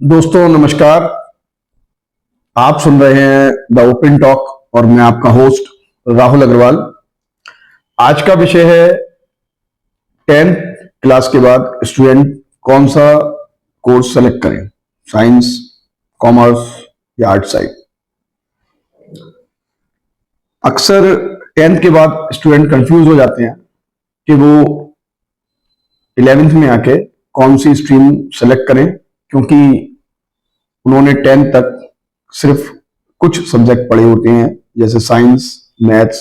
दोस्तों नमस्कार। आप सुन रहे हैं द ओपन टॉक और मैं आपका होस्ट राहुल अग्रवाल। आज का विषय है 10th क्लास के बाद स्टूडेंट कौन सा कोर्स सेलेक्ट करें, साइंस, कॉमर्स या आर्ट साइड। अक्सर 10th के बाद स्टूडेंट कंफ्यूज हो जाते हैं कि वो 11th में आके कौन सी स्ट्रीम सेलेक्ट करें, क्योंकि उन्होंने 10th तक सिर्फ कुछ सब्जेक्ट पढ़े होते हैं, जैसे science, maths,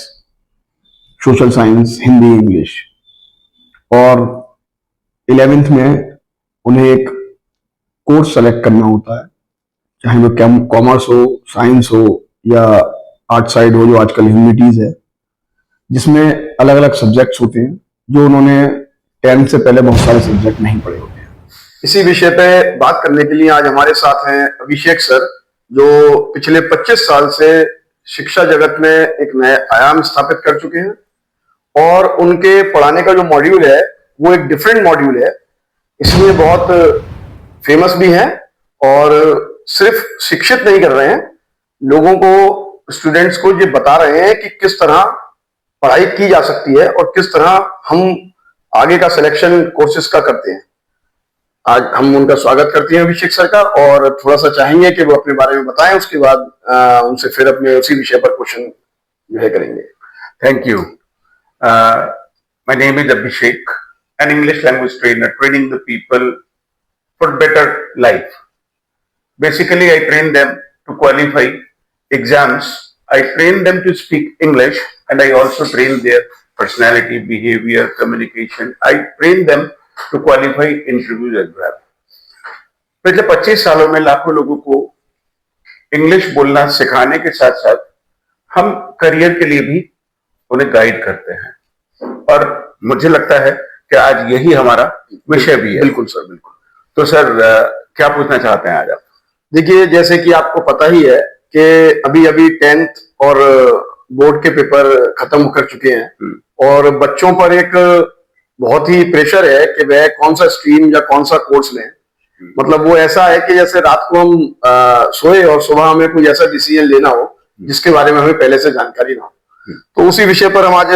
social science, Hindi, English, और 11th में उन्हें एक कोर्स सेलेक्ट करना होता है, चाहे वो कॉमर्स हो, साइंस हो या आर्ट साइड हो, जो आजकल ह्यूमैनिटीज है, जिसमें अलग अलग सब्जेक्ट्स होते हैं जो उन्होंने 10th से पहले बहुत सारे सब्जेक्ट नहीं पढ़े होते हैं। इसी विषय पे बात करने के लिए आज हमारे साथ हैं अभिषेक सर, जो पिछले 25 साल से शिक्षा जगत में एक नए आयाम स्थापित कर चुके हैं और उनके पढ़ाने का जो मॉड्यूल है वो एक डिफरेंट मॉड्यूल है, इसलिए बहुत फेमस भी हैं और सिर्फ शिक्षित नहीं कर रहे हैं, लोगों को, स्टूडेंट्स को ये बता रहे हैं कि किस तरह पढ़ाई की जा सकती है और किस तरह हम आगे का सिलेक्शन कोर्सेज का करते हैं। आज हम उनका स्वागत करते हैं अभिषेक सर का, और थोड़ा सा चाहेंगे कि वो अपने बारे में बताएं, उसके बाद उनसे फिर अपने उसी विषय पर क्वेश्चन जो है करेंगे। Thank you. My name is Abhishek, an English language trainer training the people for better life. Basically, I train them to qualify exams. I train them to speak English, and I also train their personality, behavior, communication. I train them to qualify interviews as well. पिछले 25 सालों में लाखों लोगों को English बोलना सिखाने के साथ साथ हम करियर के लिए भी उन्हें गाइड करते हैं, और मुझे लगता है कि आज यही हमारा विषय भी है। बिल्कुल सर, बिल्कुल। तो सर, क्या पूछना चाहते हैं आज आप? देखिए, जैसे कि आपको पता ही है कि अभी अभी 10th और बोर्ड के पेपर खत्म कर चुके हैं और बच्चों पर एक बहुत ही प्रेशर है कि वह कौन सा स्ट्रीम या कौन सा कोर्स लें। मतलब वो ऐसा है कि जैसे रात को हम सोए और सुबह हमें कोई ऐसा डिसीजन लेना हो जिसके बारे में हमें पहले से जानकारी ना हो। तो उसी विषय पर हम आज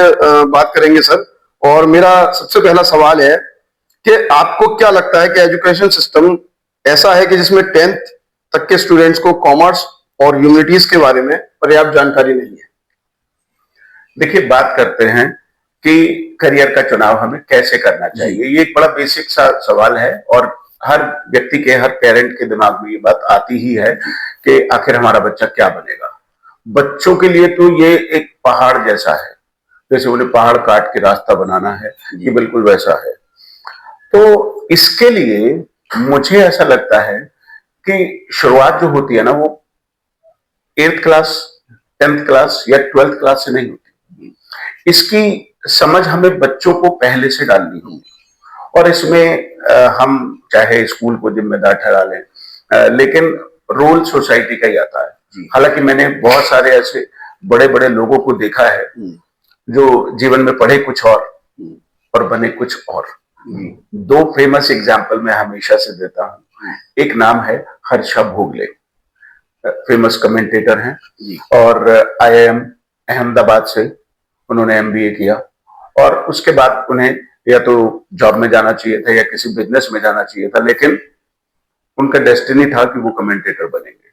बात करेंगे सर। और मेरा सबसे पहला सवाल है कि आपको क्या लगता है कि एजुकेशन सिस्टम ऐसा है कि जिसमें 10th तक के स्टूडेंट्स को कॉमर्स और ह्यूमैनिटीज के बारे में पर्याप्त जानकारी नहीं है? देखिए, बात करते हैं कि करियर का चुनाव हमें कैसे करना चाहिए। ये एक बड़ा बेसिक सा सवाल है और हर व्यक्ति के, हर पेरेंट के दिमाग में ये बात आती ही है कि आखिर हमारा बच्चा क्या बनेगा। बच्चों के लिए तो ये एक पहाड़ जैसा है, जैसे उन्हें पहाड़ काट के रास्ता बनाना है, ये बिल्कुल वैसा है। तो इसके लिए मुझे ऐसा लगता है कि शुरुआत जो होती है ना, वो 8th क्लास, 10th क्लास या 12th क्लास से नहीं होती। इसकी समझ हमें बच्चों को पहले से डालनी होगी, और इसमें हम चाहे स्कूल को जिम्मेदार ठहरा लें, लेकिन रोल सोसाइटी का ही आता है। हालांकि मैंने बहुत सारे ऐसे बड़े बड़े लोगों को देखा है जो जीवन में पढ़े कुछ और बने कुछ और। 2 फेमस एग्जाम्पल मैं हमेशा से देता हूँ। एक नाम है हर्षा भोगले, फेमस कमेंटेटर हैं, और IIM अहमदाबाद से उन्होंने MBA किया, और उसके बाद उन्हें या तो जॉब में जाना चाहिए था या किसी बिजनेस में जाना चाहिए था, लेकिन उनका डेस्टिनी था कि वो कमेंटेटर बनेंगे।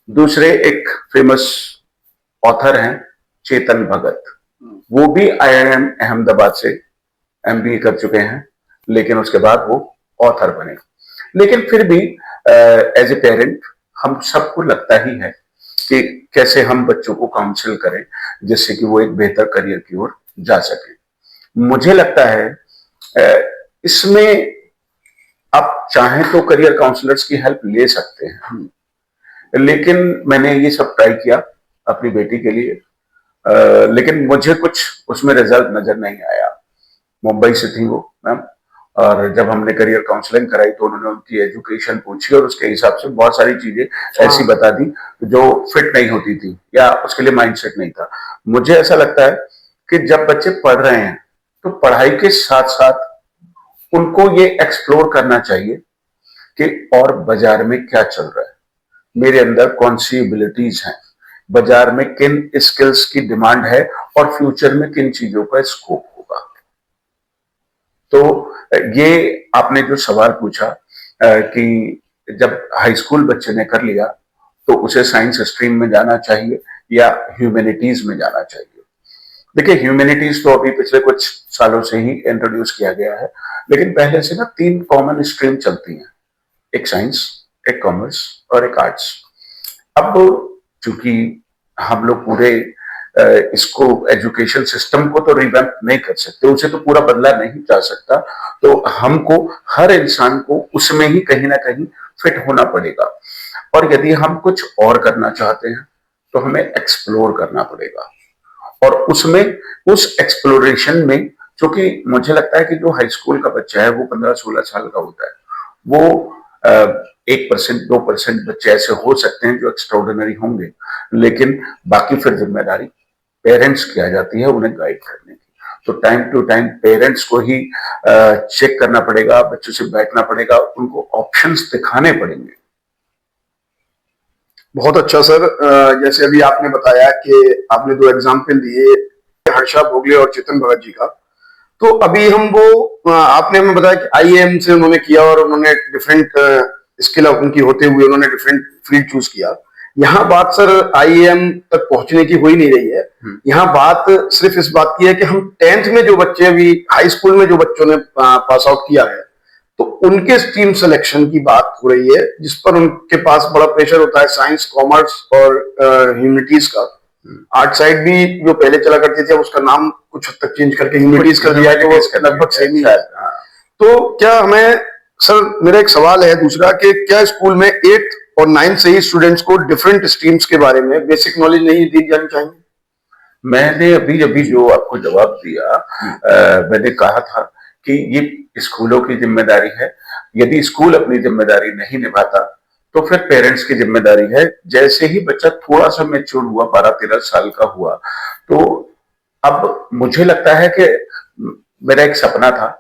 दूसरे एक फेमस ऑथर हैं चेतन भगत, वो भी IIM अहमदाबाद से MBA कर चुके हैं, लेकिन उसके बाद वो ऑथर बने। लेकिन फिर भी एज ए पेरेंट हम सबको लगता ही है कि कैसे हम बच्चों को काउंसिल करें जिससे कि वो एक बेहतर करियर की ओर जा सके। मुझे लगता है इसमें आप चाहें तो करियर काउंसलर्स की हेल्प ले सकते हैं, लेकिन मैंने ये सब ट्राई किया अपनी बेटी के लिए, लेकिन मुझे कुछ उसमें रिजल्ट नजर नहीं आया। मुंबई से थी वो मैम, और जब हमने करियर काउंसलिंग कराई तो उन्होंने उनकी एजुकेशन पूछी और उसके हिसाब से बहुत सारी चीजें ऐसी बता दी जो फिट नहीं होती थी या उसके लिए माइंडसेट नहीं था। मुझे ऐसा लगता है कि जब बच्चे पढ़ रहे हैं तो पढ़ाई के साथ साथ उनको ये एक्सप्लोर करना चाहिए कि और बाजार में क्या चल रहा है, मेरे अंदर कौन सी एबिलिटीज हैं, बाजार में किन स्किल्स की डिमांड है और फ्यूचर में किन चीजों का स्कोप होगा। तो ये आपने जो सवाल पूछा कि जब हाई स्कूल बच्चे ने कर लिया तो उसे साइंस स्ट्रीम में जाना चाहिए या ह्यूमैनिटीज में जाना चाहिए। देखिए, ह्यूमैनिटीज तो अभी पिछले कुछ सालों से ही इंट्रोड्यूस किया गया है, लेकिन पहले से ना 3 कॉमन स्ट्रीम चलती हैं, एक साइंस, एक कॉमर्स और एक आर्ट्स। अब चूंकि हम लोग पूरे इसको एजुकेशन सिस्टम को तो रिवैम्प नहीं कर सकते, उसे तो पूरा बदला नहीं जा सकता, तो हमको हर इंसान को उसमें ही कहीं ना कहीं फिट होना पड़ेगा। और यदि हम कुछ और करना चाहते हैं तो हमें एक्सप्लोर करना पड़ेगा। और उसमें उस एक्सप्लोरेशन में, क्योंकि मुझे लगता है कि जो हाई स्कूल का बच्चा है वो 15-16 साल का होता है, वो 1% 2% बच्चे ऐसे हो सकते हैं जो एक्स्ट्राऑर्डिनरी होंगे, लेकिन बाकी फिर जिम्मेदारी पेरेंट्स की आ जाती है उन्हें गाइड करने की। तो टाइम टू टाइम पेरेंट्स को ही चेक करना पड़ेगा, बच्चों से बैठना पड़ेगा, उनको ऑप्शंस दिखाने पड़ेंगे। बहुत अच्छा सर। जैसे अभी आपने बताया कि आपने 2 एग्जाम्पल दिए, हर्षा भोगले और चेतन भगत जी का। तो अभी हम वो आपने हमें बताया कि आईएएम से उन्होंने किया और उन्होंने डिफरेंट स्किल उनकी होते हुए उन्होंने डिफरेंट फील्ड चूज किया। यहाँ बात सर आईएएम तक पहुंचने की हो ही नहीं रही है। यहाँ बात सिर्फ इस बात की है कि हम 10th में जो बच्चे, अभी हाई स्कूल में जो बच्चों ने पास आउट किया है, तो उनके स्ट्रीम सिलेक्शन की बात हो रही है, जिस पर उनके पास बड़ा प्रेशर होता है साइंस, कॉमर्स और ह्यूमैनिटीज का। आर्ट साइड भी जो पहले चला करते थे उसका नाम कुछ हद तक चेंज करके ह्यूमैनिटीज कर दिया है, तो वो लगभग सेम ही है। तो क्या हमें सर, मेरा एक सवाल है दूसरा कि क्या स्कूल में 8th और 9th से ही स्टूडेंट्स को डिफरेंट स्ट्रीम्स के बारे में बेसिक नॉलेज नहीं दी जानी चाहिए? मैंने अभी अभी जो आपको जवाब दिया, मैंने कहा था कि ये स्कूलों की जिम्मेदारी है। यदि स्कूल अपनी जिम्मेदारी नहीं निभाता तो फिर पेरेंट्स की जिम्मेदारी है। जैसे ही बच्चा थोड़ा सा मैच्योर हुआ, 12-13 साल का हुआ, तो अब मुझे लगता है कि मेरा एक सपना था,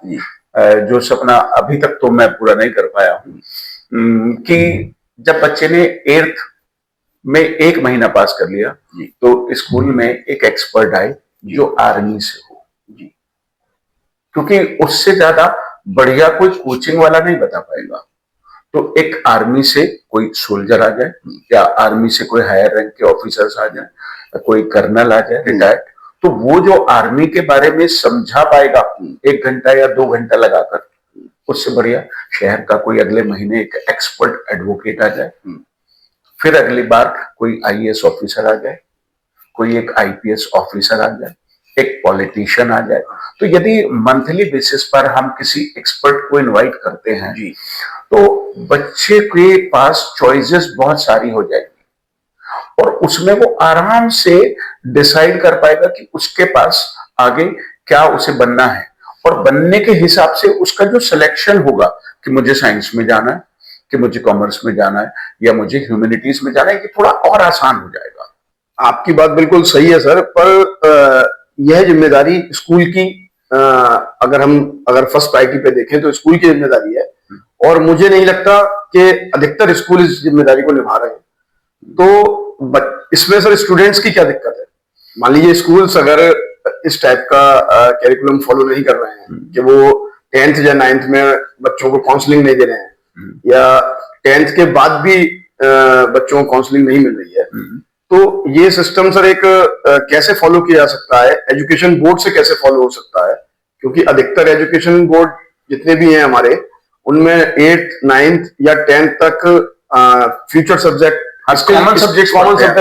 जो सपना अभी तक तो मैं पूरा नहीं कर पाया हूँ, कि जब बच्चे ने 8th में 1 महीना पास कर लिया तो स्कूल में एक एक्सपर्ट आए जो आर्मी से हो, क्योंकि उससे ज्यादा बढ़िया कोई कोचिंग वाला नहीं बता पाएगा। तो एक आर्मी से कोई सोल्जर आ जाए या आर्मी से कोई हायर रैंक के ऑफिसर्स आ जाए, कोई कर्नल आ जाए रिटायर्ड, तो वो जो आर्मी के बारे में समझा पाएगा 1 घंटा या 2 घंटा लगाकर, उससे बढ़िया शहर का कोई अगले महीने एक एक्सपर्ट एडवोकेट आ जाए, फिर अगली बार कोई आईएएस ऑफिसर आ जाए, कोई एक आईपीएस ऑफिसर आ जाए, एक पॉलिटिशियन आ जाए। तो यदि मंथली बेसिस पर हम किसी एक्सपर्ट को इनवाइट करते हैं तो बच्चे के पास चॉइसेस बहुत सारी हो जाएगी और उसमें वो आराम से डिसाइड कर पाएगा कि उसके पास आगे क्या उसे बनना है, और बनने के हिसाब से उसका जो सिलेक्शन होगा कि मुझे साइंस में जाना है, कि मुझे कॉमर्स में जाना है या मुझे ह्यूमैनिटीज में जाना है, कि थोड़ा और आसान हो जाएगा। आपकी बात बिल्कुल सही है सर, पर यह जिम्मेदारी स्कूल की, अगर फर्स्ट प्रायोरिटी पे देखें तो स्कूल की जिम्मेदारी है, और मुझे नहीं लगता कि अधिकतर स्कूल इस जिम्मेदारी को निभा रहे हैं। तो इसमें सर स्टूडेंट्स की क्या दिक्कत है? मान लीजिए स्कूल्स अगर इस टाइप का कैरिकुलम फॉलो नहीं कर रहे हैं कि वो 10th या 9th में बच्चों को काउंसलिंग नहीं दे रहे हैं, या 10th के बाद भी बच्चों को काउंसलिंग नहीं मिल रही है, तो ये सिस्टम सर एक कैसे फॉलो किया जा सकता है? एजुकेशन बोर्ड से कैसे फॉलो हो सकता है? क्योंकि अधिकतर एजुकेशन बोर्ड जितने भी हैं हमारे, उनमें 8th 9th या 10th तक फ्यूचर सब्जेक्ट, कॉमन सब्जेक्ट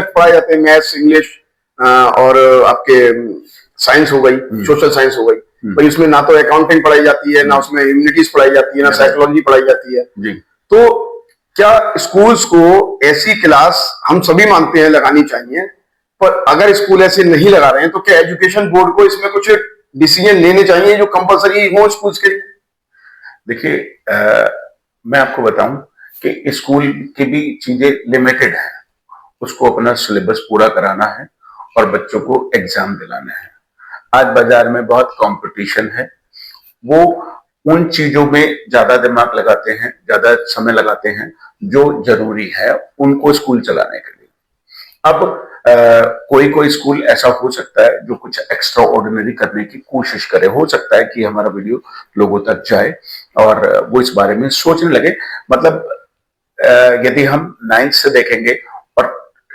पढ़ाए जाते हैं, मैथ्स, इंग्लिश और आपके साइंस हो गई, सोशल साइंस हो गई। भाई उसमें ना तो अकाउंटिंग पढ़ाई जाती है, ना उसमें ह्यूमैनिटीज पढ़ाई जाती है, ना साइकोलॉजी पढ़ाई जाती है। तो क्या स्कूल्स को ऐसी क्लास, हम सभी मानते हैं लगानी चाहिए, पर अगर स्कूल ऐसे नहीं लगा रहे हैं तो क्या एजुकेशन बोर्ड को इसमें कुछ डिसीजन लेने चाहिए जो कंपलसरी हो स्कूल्स के लिए? देखिए, मैं आपको बताऊं कि स्कूल की भी चीजें लिमिटेड है, उसको अपना सिलेबस पूरा कराना है और बच्चों को एग्जाम दिलाना है। आज बाजार में बहुत कंपटीशन है, वो उन चीजों में ज्यादा दिमाग लगाते हैं, ज्यादा समय लगाते हैं जो जरूरी है उनको स्कूल चलाने के लिए। अब कोई कोई स्कूल ऐसा हो सकता है जो कुछ एक्स्ट्रा ऑर्डिनरी करने की कोशिश करे। हो सकता है कि हमारा वीडियो लोगों तक जाए और वो इस बारे में सोचने लगे। मतलब यदि हम 9th से देखेंगे और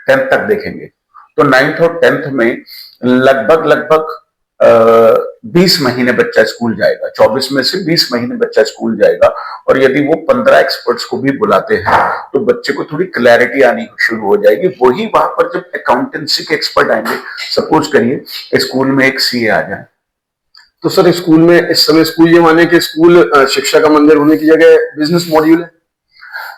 10th तक देखेंगे तो 9th और 10th में लगभग लगभग 20 महीने बच्चा स्कूल जाएगा, 24 में से 20 महीने बच्चा स्कूल जाएगा। और यदि वो 15 एक्सपर्ट्स को भी बुलाते हैं तो बच्चे को थोड़ी क्लैरिटी आनी शुरू हो जाएगी। वही वहां पर जब अकाउंटेंसी के एक्सपर्ट आएंगे, सपोज करिए स्कूल में एक सीए आ जाए, तो सर स्कूल में इस समय स्कूल ये माने कि स्कूल शिक्षा का मंदिर होने की जगह बिजनेस मॉड्यूल है।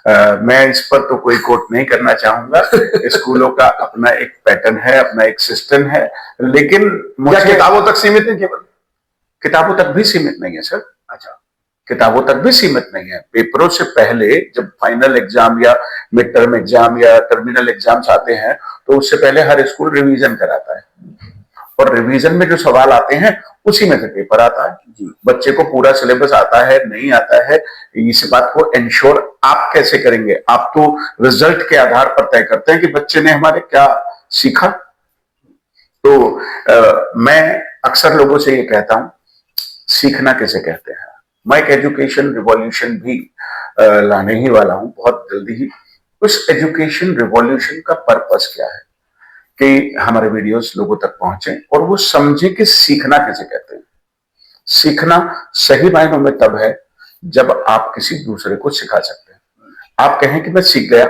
मैं इस पर तो कोई कोट नहीं करना चाहूंगा। स्कूलों का अपना एक पैटर्न है, अपना एक सिस्टम है, लेकिन क्या किताबों तक सीमित है केवल? किताबों तक भी सीमित नहीं है सर। अच्छा, किताबों तक भी सीमित नहीं है। पेपरों से पहले जब फाइनल एग्जाम या मिड टर्म एग्जाम या टर्मिनल एग्जाम्स आते हैं तो उससे पहले हर स्कूल रिवीजन कराता है, और रिवीजन में जो सवाल आते हैं उसी में से पेपर आता है। बच्चे को पूरा सिलेबस आता है नहीं आता है, इस बात को इंश्योर आप कैसे करेंगे? आप तो रिजल्ट के आधार पर तय करते हैं कि बच्चे ने हमारे क्या सीखा। तो मैं अक्सर लोगों से ये कहता हूं, सीखना किसे कहते हैं। मैं एक एजुकेशन रिवॉल्यूशन भी लाने ही वाला हूं बहुत जल्दी ही। उस एजुकेशन रिवॉल्यूशन का पर्पस क्या है कि हमारे वीडियोस लोगों तक पहुंचे और वो समझे कि सीखना किसे कहते हैं। सीखना सही मायनों में तब है जब आप किसी दूसरे को सिखा सकते हैं। आप कहें कि मैं सीख गया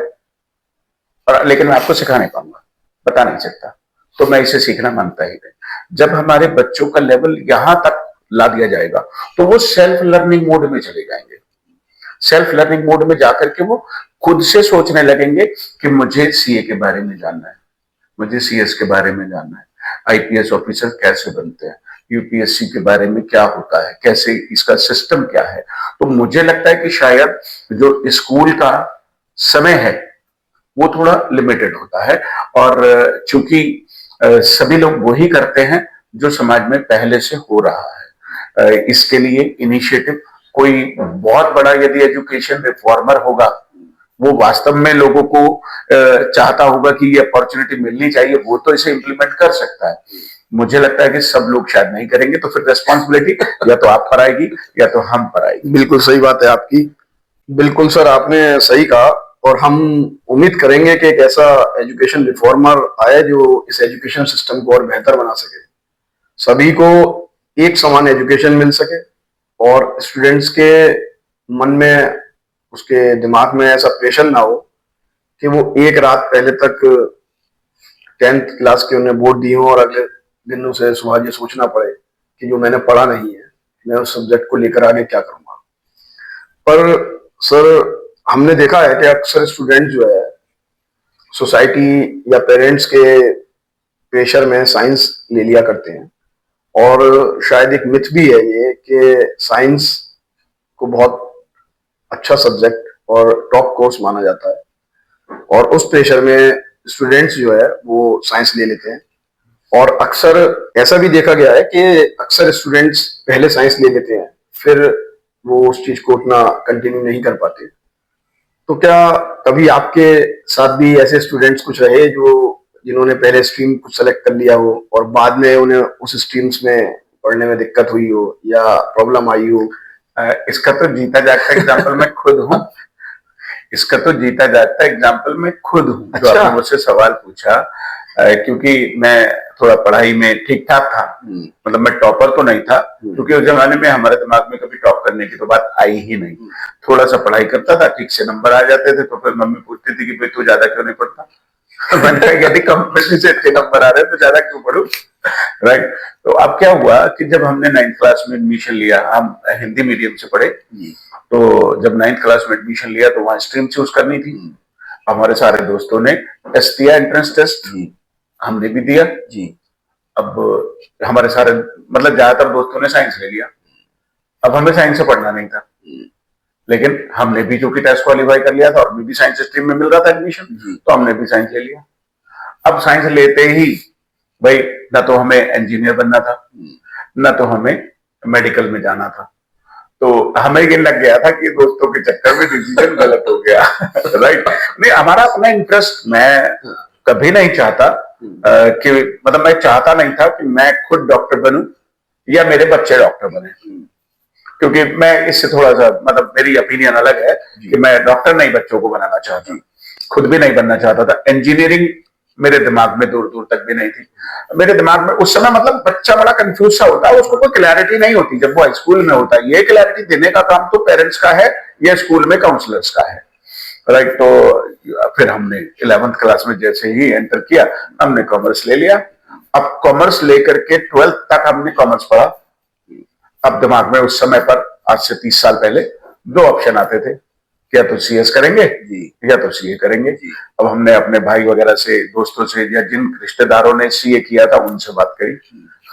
और लेकिन मैं आपको सिखा नहीं पाऊंगा, बता नहीं सकता, तो मैं इसे सीखना मानता ही नहीं। जब हमारे बच्चों का लेवल यहां तक ला दिया जाएगा तो वो सेल्फ लर्निंग मोड में चले जाएंगे। सेल्फ लर्निंग मोड में जाकर के वो खुद से सोचने लगेंगे कि मुझे सीए के बारे में जानना है, मुझे सीएस के बारे में जानना है, आईपीएस ऑफिसर कैसे बनते हैं, यूपीएससी के बारे में क्या होता है, कैसे इसका सिस्टम क्या है। तो मुझे लगता है कि शायद जो स्कूल का समय है वो थोड़ा लिमिटेड होता है, और चूंकि सभी लोग वही करते हैं जो समाज में पहले से हो रहा है। इसके लिए इनिशिएटिव कोई बहुत बड़ा यदि एजुकेशन रिफॉर्मर होगा, वो वास्तव में लोगों को चाहता होगा कि ये अपॉर्चुनिटी मिलनी चाहिए, वो तो इसे इंप्लीमेंट कर सकता है। मुझे लगता है कि सब लोग शायद नहीं करेंगे, तो फिर रेस्पॉन्सिबिलिटी या तो आप पर आएगी या तो हम पर आएगी। बिल्कुल सही बात है आपकी। बिल्कुल सर, आपने सही कहा, और हम उम्मीद करेंगे कि एक ऐसा एजुकेशन रिफॉर्मर आए जो इस एजुकेशन सिस्टम को और बेहतर बना सके, सभी को एक समान एजुकेशन मिल सके, और स्टूडेंट्स के मन में, उसके दिमाग में ऐसा प्रेशर ना हो कि वो एक रात पहले तक 10th क्लास के उन्हें बोर्ड दिए हों और अगले दिन उसे सुबह ये सोचना पड़े कि जो मैंने पढ़ा नहीं है मैं उस सब्जेक्ट को लेकर आगे क्या करूंगा। पर सर, हमने देखा है कि अक्सर स्टूडेंट जो है सोसाइटी या पेरेंट्स के प्रेशर में साइंस ले लिया करते हैं, और शायद एक मिथ भी है ये कि साइंस को बहुत अच्छा सब्जेक्ट और टॉप कोर्स माना जाता है, और उस प्रेशर में स्टूडेंट्स जो है वो साइंस ले लेते हैं। और अक्सर ऐसा भी देखा गया है कि अक्सर स्टूडेंट्स पहले साइंस ले लेते हैं, फिर वो उस चीज को उतना कंटिन्यू नहीं कर पाते। तो क्या कभी आपके साथ भी ऐसे स्टूडेंट्स कुछ रहे जो जिन्होंने पहले स्ट्रीम कुछ सेलेक्ट कर लिया हो और बाद में उन्हें उस स्ट्रीम्स में पढ़ने में दिक्कत हुई हो या प्रॉब्लम आई हो? इसका तो जीता जागता एग्जाम्पल मैं खुद हूँ। इसका तो जीता जागता एग्जाम्पल मैं खुद हूँ। अच्छा। जो आपने मुझसे सवाल पूछा, क्योंकि मैं थोड़ा पढ़ाई में ठीक ठाक था, मतलब मैं टॉपर तो नहीं था, क्योंकि उस जमाने में हमारे दिमाग में कभी टॉप करने की तो बात आई ही नहीं। थोड़ा सा पढ़ाई करता था, ठीक से नंबर आ जाते थे, तो फिर मम्मी पूछती थी कि भाई तू ज्यादा क्यों नहीं पढ़ता। मैंने कहा यदि कंपनी से अच्छे नंबर आ रहे हैं तो ज्यादा क्यों पढ़ूं, राइट। तो अब क्या हुआ कि जब हमने 9th क्लास में एडमिशन लिया, हम हिंदी मीडियम से पढ़े, तो जब 9th क्लास में एडमिशन लिया तो वहां स्ट्रीम चूज करनी थी। हमारे सारे दोस्तों ने टेस्ट दिया, एंट्रेंस टेस्ट, हमने भी दिया जी। अब हमारे सारे, मतलब ज्यादातर दोस्तों ने साइंस ले लिया। अब हमें साइंस से पढ़ना नहीं था, लेकिन हमने भी जो कि टेस्ट क्वालिफाई कर लिया था और भी साइंस स्ट्रीम में मिल रहा था एडमिशन, तो हमने भी साइंस ले लिया। अब साइंस लेते ही भाई ना तो हमें इंजीनियर बनना था, ना तो हमें मेडिकल में जाना था। तो हमें ये लग गया था कि दोस्तों के चक्कर में डिसीजन गलत हो गया। राइट। नहीं, हमारा अपना इंटरेस्ट, मैं कभी नहीं चाहता कि, मतलब मैं चाहता नहीं था कि मैं खुद डॉक्टर बनूं या मेरे बच्चे डॉक्टर बने, क्योंकि मैं इससे थोड़ा सा, मतलब मेरी ओपिनियन अलग है कि मैं डॉक्टर नहीं बच्चों को बनाना चाहता, खुद भी नहीं बनना चाहता था। इंजीनियरिंग मेरे दिमाग में दूर दूर तक भी नहीं थी मेरे दिमाग में उस समय। मतलब बच्चा बड़ा कंफ्यूज सा होता है, उसको कोई क्लैरिटी नहीं होती जब वो हाई स्कूल में होता है। ये क्लैरिटी देने का काम तो पेरेंट्स का है या स्कूल में काउंसलर्स का है। राइट। तो फिर हमने 11th क्लास में जैसे ही एंटर किया, हमने कॉमर्स ले लिया। अब कॉमर्स लेकर के 12th तक हमने कॉमर्स पढ़ा। अब दिमाग में उस समय पर, आज से 30 साल पहले, दो ऑप्शन आते थे, या तो सीएस करेंगे या तो सीए करेंगे। अब हमने अपने भाई वगैरह से, दोस्तों से, या जिन रिश्तेदारों ने सीए किया था उनसे बात करी,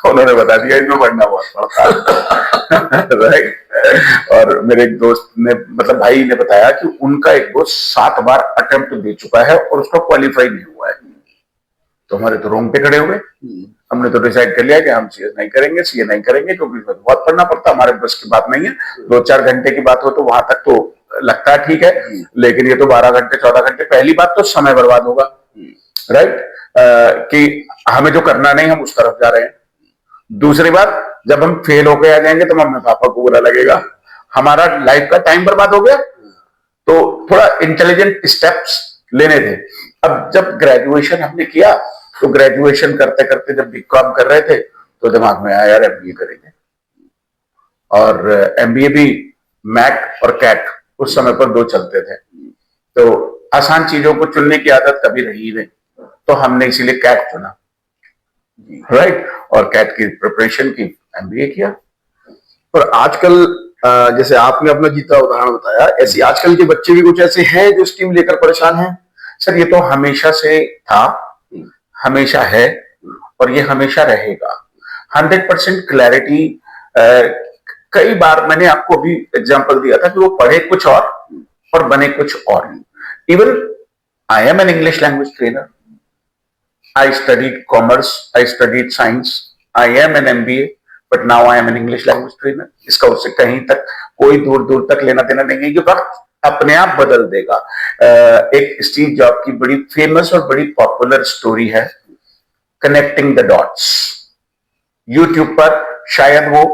उन्होंने बता दिया इसमें पढ़ना बहुत पड़ता है। राइट। और मेरे एक दोस्त ने, मतलब भाई ने बताया कि उनका एक दोस्त 7 बार अटेम्प्ट दे चुका है और उसका क्वालिफाई नहीं हुआ है। तो हमारे तो रोंगटे खड़े हुए। हमने तो डिसाइड कर लिया कि हम सीएस नहीं करेंगे, सीए नहीं करेंगे, क्योंकि बहुत पढ़ना पड़ता, हमारे बस की बात नहीं है। 2-4 घंटे की बात हो तो वहां तक तो लगता है ठीक है, लेकिन ये तो 12 घंटे 14 घंटे, पहली बात तो समय बर्बाद होगा। राइट। कि हमें जो करना नहीं, हम उस तरफ जा रहे हैं। दूसरी बात, जब हम फेल होकर आ जाएंगे तो मम्मी पापा को बुरा लगेगा, हमारा लाइफ का टाइम बर्बाद हो गया। तो थोड़ा इंटेलिजेंट स्टेप्स लेने थे। अब जब ग्रेजुएशन हमने किया, तो ग्रेजुएशन करते करते जब बीकॉम कर रहे थे, तो दिमाग में आया यार एमबीए करेंगे। और एमबीए भी मैक और कैट उस समय पर 2 चलते थे, तो आसान चीजों को चुनने की आदत कभी रही नहीं, तो हमने इसीलिए कैट चुना। राइट। और कैट की प्रिपरेशन की, एमबीए किया। पर आजकल जैसे आपने अपना जीता उदाहरण बताया, ऐसे आजकल के बच्चे भी कुछ ऐसे हैं जो स्ट्रीम लेकर परेशान हैं? सर, ये तो हमेशा से था, हमेशा है, और ये हमेशा रहेगा। 100% क्लैरिटी। कई बार मैंने आपको अभी एग्जांपल दिया था कि वो पढ़े कुछ और बने कुछ और। Even I am an English language trainer, I studied commerce, I studied science, I am an MBA, but now I am an English language trainer. इसका उससे कहीं तक कोई दूर दूर तक लेना देना नहीं है। ये वक्त अपने आप बदल देगा। एक स्टीव जॉब की बड़ी फेमस और बड़ी पॉपुलर स्टोरी है, कनेक्टिंग द डॉट्स। यूट्यूब पर शायद वो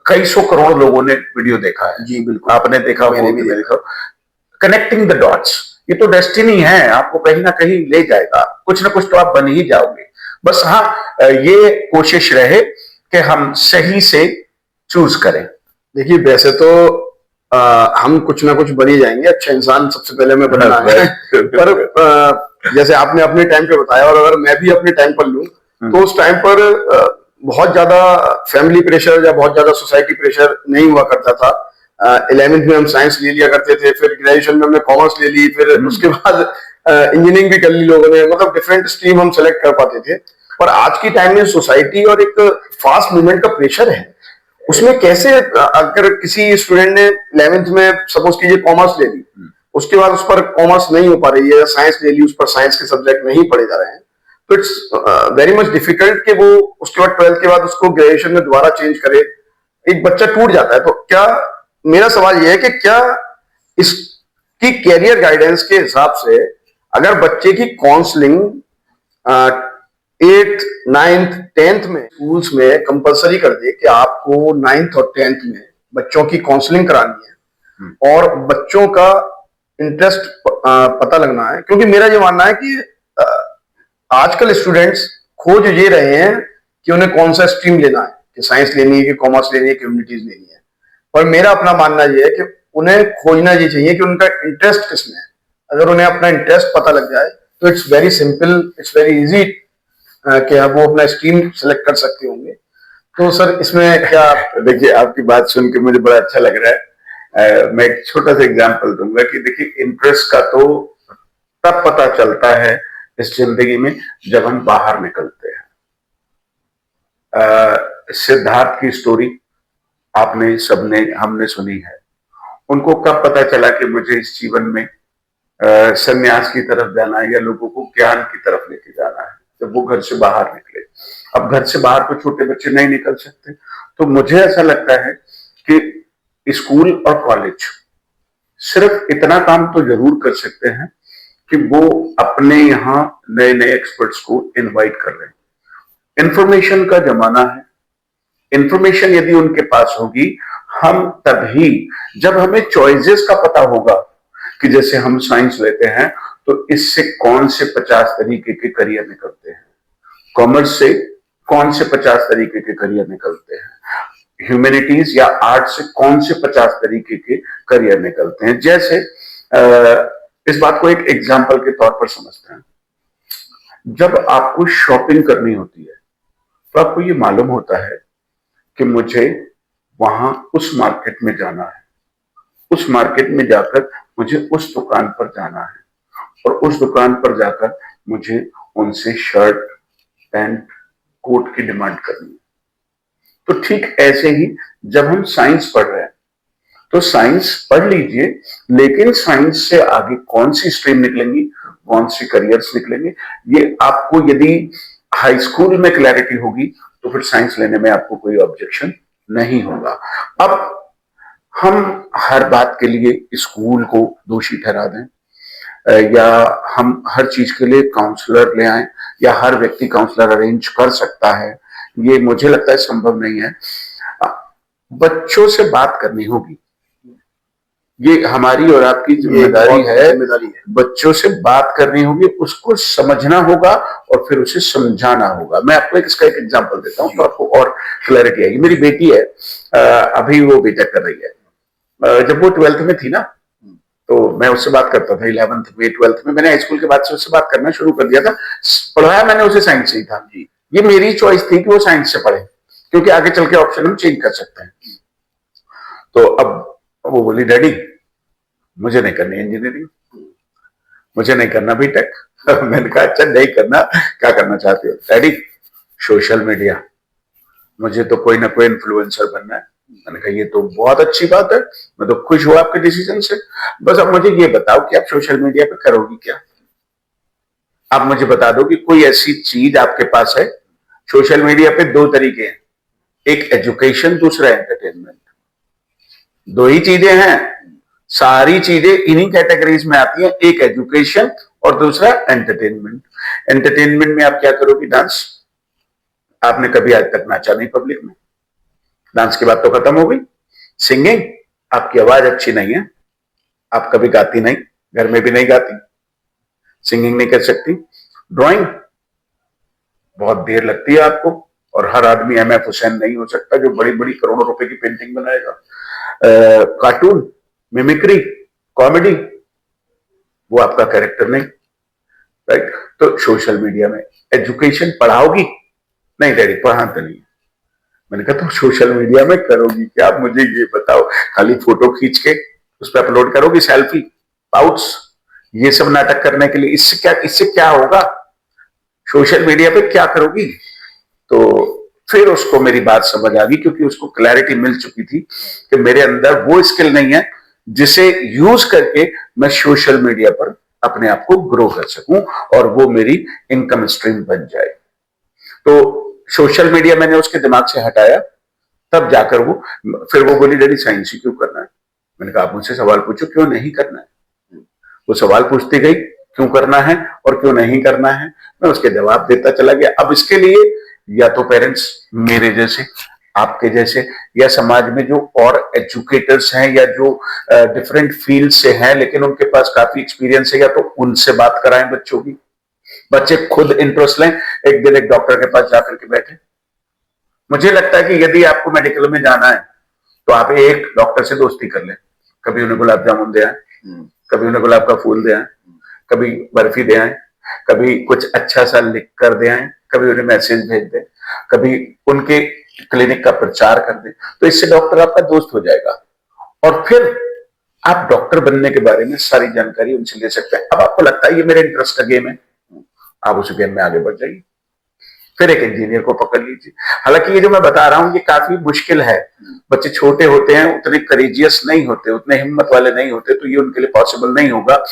कई सौ करोड़ लोगों ने वीडियो देखा है। जी बिल्कुल, आपने देखा, मैंने भी देखा। कनेक्टिंग द डॉट्स, ये तो डेस्टिनी है, आपको कहीं ना कहीं ले जाएगा, कुछ ना कुछ तो आप बन ही जाओगे। बस हाँ, ये कोशिश रहे कि हम सही से चूज करें। देखिए, वैसे तो हम कुछ ना कुछ बन ही जाएंगे, अच्छा इंसान सबसे पहले में बनना है। पर जैसे आपने अपने टाइम पे बताया, और अगर मैं भी अपने टाइम पर लूं, तो उस टाइम पर बहुत ज्यादा फैमिली प्रेशर या बहुत ज्यादा सोसाइटी प्रेशर नहीं हुआ करता था। 11th में हम साइंस ले लिया करते थे, फिर ग्रेजुएशन में हमने कॉमर्स ले ली, फिर उसके बाद इंजीनियरिंग भी कर ली लोगों ने, मतलब डिफरेंट स्ट्रीम हम सेलेक्ट कर पाते थे। पर आज की टाइम में सोसाइटी और एक फास्ट मूवमेंट का प्रेशर है, उसमें कैसे, अगर किसी स्टूडेंट ने 11th में सपोज कीजिए कॉमर्स ले ली, उसके बाद उस पर कॉमर्स नहीं हो पा रही है, साइंस ले ली, उस पर साइंस के सब्जेक्ट नहीं पढ़े जा रहे हैं, तो इट्स वेरी मच डिफिकल्ट कि वो उसके बाद 12th के बाद उसको ग्रेजुएशन में दोबारा चेंज करे। एक बच्चा टूट जाता है। तो क्या, मेरा सवाल यह है कि क्या इसकी कैरियर गाइडेंस के हिसाब से अगर बच्चे की काउंसलिंग 8th, 9th, 10th में स्कूल्स में कंपलसरी कर दे कि आपको 9th और 10th में बच्चों की काउंसलिंग करानी है और बच्चों का इंटरेस्ट पता लगना है, क्योंकि मेरा ये मानना है कि आजकल स्टूडेंट्स खोज ये रहे हैं कि उन्हें कौन सा स्ट्रीम लेना है, कि साइंस लेनी है कि कॉमर्स लेनी है कि ह्यूमैनिटीज लेनी है। पर मेरा अपना मानना ये है कि उन्हें खोजना ये चाहिए कि उनका इंटरेस्ट किसमें है। अगर उन्हें अपना इंटरेस्ट पता लग जाए तो it's very simple, it's very easy कि वो अपना स्ट्रीम सेलेक्ट कर सकते होंगे। तो सर इसमें क्या, देखिए, आपकी बात सुन के मुझे बड़ा अच्छा लग रहा है। मैं एक छोटा सा एग्जांपल दूंगा कि देखिए, इंटरेस्ट का तो तब पता चलता है इस जिंदगी में जब हम बाहर निकलते हैं। सिद्धार्थ की स्टोरी आपने सबने, हमने सुनी है। उनको कब पता चला कि मुझे इस जीवन में संन्यास की तरफ जाना है या लोगों को ज्ञान की तरफ लेके जाना है? जब वो घर से बाहर निकले। अब घर से बाहर तो छोटे बच्चे नहीं निकल सकते। तो मुझे ऐसा लगता है कि स्कूल और कॉलेज सिर्फ इतना काम तो जरूर कर सकते हैं कि वो अपने यहाँ नए नए एक्सपर्ट्स को इनवाइट कर रहे हैं। इंफॉर्मेशन का जमाना है, इंफॉर्मेशन यदि उनके पास होगी, हम तभी, जब हमें चॉइसेस का पता होगा कि जैसे हम साइंस लेते हैं तो इससे कौन से 50 तरीके के करियर निकलते हैं, कॉमर्स से कौन से 50 तरीके के करियर निकलते हैं, ह्यूमैनिटीज या आर्ट से कौन से 50 तरीके के करियर निकलते हैं। जैसे इस बात को एक एग्जाम्पल के तौर पर समझते हैं। जब आपको शॉपिंग करनी होती है तो आपको ये मालूम होता है कि मुझे वहां उस मार्केट में जाना है, उस मार्केट में जाकर मुझे उस दुकान पर जाना है और उस दुकान पर जाकर मुझे उनसे शर्ट, पैंट, कोट की डिमांड करनी है। तो ठीक ऐसे ही जब हम साइंस पढ़ रहे हैं तो साइंस पढ़ लीजिए, लेकिन साइंस से आगे कौन सी स्ट्रीम निकलेंगी, कौन सी करियर्स निकलेंगे, ये आपको यदि हाई स्कूल में क्लैरिटी होगी तो फिर साइंस लेने में आपको कोई ऑब्जेक्शन नहीं होगा। अब हम हर बात के लिए स्कूल को दोषी ठहरा दें या हम हर चीज के लिए काउंसलर ले आए या हर व्यक्ति काउंसलर अरेंज कर सकता है, ये मुझे लगता है संभव नहीं है। बच्चों से बात करनी होगी, ये हमारी और आपकी जिम्मेदारी है। बच्चों से बात करनी होगी, उसको समझना होगा और फिर उसे समझाना होगा। मैं आपको इसका एक एग्जांपल देता हूं तो आपको और क्लैरिटी आएगी। मेरी बेटी है, अभी वो बीटेक कर रही है। जब वो 12th में थी ना तो मैं उससे बात करता था, 11th में 12th में। मैंने हाई स्कूल के बाद से उससे बात करना शुरू कर दिया था। पढ़ाया मैंने उसे साइंस से ही था जी। ये मेरी चॉइस थी कि वो साइंस से पढ़े, क्योंकि आगे चल के ऑप्शन हम चेंज कर सकते हैं। तो अब वो बोली, डैडी मुझे नहीं करनी इंजीनियरिंग, मुझे नहीं करना बीटेक। मैंने कहा अच्छा नहीं करना, क्या करना चाहते हो? डैडी सोशल मीडिया, मुझे तो कोई ना कोई इन्फ्लुएंसर बनना है। मैंने कहा ये तो बहुत अच्छी बात है, मैं तो खुश हुआ आपके डिसीजन से। बस अब मुझे ये बताओ कि आप सोशल मीडिया पे करोगी क्या? आप मुझे बता दो कि कोई ऐसी चीज आपके पास है। सोशल मीडिया पे दो तरीके हैं, एक एजुकेशन, दूसरा एंटरटेनमेंट। दो ही चीजें हैं, सारी चीजें इन्हीं कैटेगरीज में आती हैं, एक एजुकेशन और दूसरा एंटरटेनमेंट। एंटरटेनमेंट में आप क्या करोगी? डांस। आपने कभी आज तक नाचा नहीं पब्लिक में, डांस की बात तो खत्म हो गई। सिंगिंग, आपकी आवाज अच्छी नहीं है, आप कभी गाती नहीं, घर में भी नहीं गाती, सिंगिंग नहीं कर सकती। ड्राइंग, बहुत देर लगती है आपको, और हर आदमी एमएफ हुसैन नहीं हो सकता जो बड़ी बड़ी करोड़ों रुपए की पेंटिंग बनाएगा। कार्टून, मिमिक्री, कॉमेडी, वो आपका कैरेक्टर नहीं, राइट? तो सोशल मीडिया में एजुकेशन पढ़ाओगी? नहीं डैडी पढ़ाते नहीं। मैंने कहा तो सोशल मीडिया में करोगी क्या? आप मुझे ये बताओ, खाली फोटो खींच के उस पर अपलोड करोगी, सेल्फी, पाउट्स, ये सब नाटक करने के लिए? इससे क्या होगा? सोशल मीडिया पे क्या करोगी? तो फिर उसको मेरी बात समझ आ गई, क्योंकि उसको क्लैरिटी मिल चुकी थी कि मेरे अंदर वो स्किल नहीं है जिसे यूज करके मैं सोशल मीडिया पर अपने आप को ग्रो कर सकूं और वो मेरी इनकम स्ट्रीम बन जाए। तो सोशल मीडिया मैंने उसके दिमाग से हटाया, तब जाकर फिर वो बोली डैडी साइंस ही क्यों करना है? मैंने कहा आप मुझसे सवाल पूछो क्यों नहीं करना है। वो सवाल पूछती गई, क्यों करना है और क्यों नहीं करना है, मैं उसके जवाब देता चला गया। अब इसके लिए या तो पेरेंट्स मेरे जैसे, आपके जैसे, या समाज में जो और एजुकेटर्स हैं या जो डिफरेंट फील्ड से हैं लेकिन उनके पास काफी एक्सपीरियंस है, या तो उनसे बात कराएं बच्चों की, बच्चे खुद इंटरेस्ट लें, एक दिन एक डॉक्टर के पास जाकर के बैठे। मुझे लगता है कि यदि आपको मेडिकल में जाना है तो आप एक डॉक्टर से दोस्ती कर लें, कभी उन्हें गुलाब जामुन दे आए, कभी उन्हें गुलाब का फूल दे आए, कभी बर्फी दे आए, कभी कुछ अच्छा सा लिख कर दे आए, कभी उन्हें मैसेज भेज दें, कभी उनके क्लिनिक का प्रचार कर दें। तो इससे डॉक्टर आपका दोस्त हो जाएगा और फिर आप डॉक्टर बनने के बारे में सारी जानकारी उनसे ले सकते हैं। अब आपको लगता है ये मेरे इंटरेस्ट का गेम है, आप उस गेम में आगे बढ़ जाइए, फिर एक इंजीनियर को पकड़ लीजिए। हालांकि ये जो मैं बता रहा हूं ये काफी मुश्किल है, बच्चे छोटे होते हैं, उतने करेजियस नहीं होते, उतने हिम्मत वाले नहीं होते, तो ये उनके लिए पॉसिबल नहीं होगा।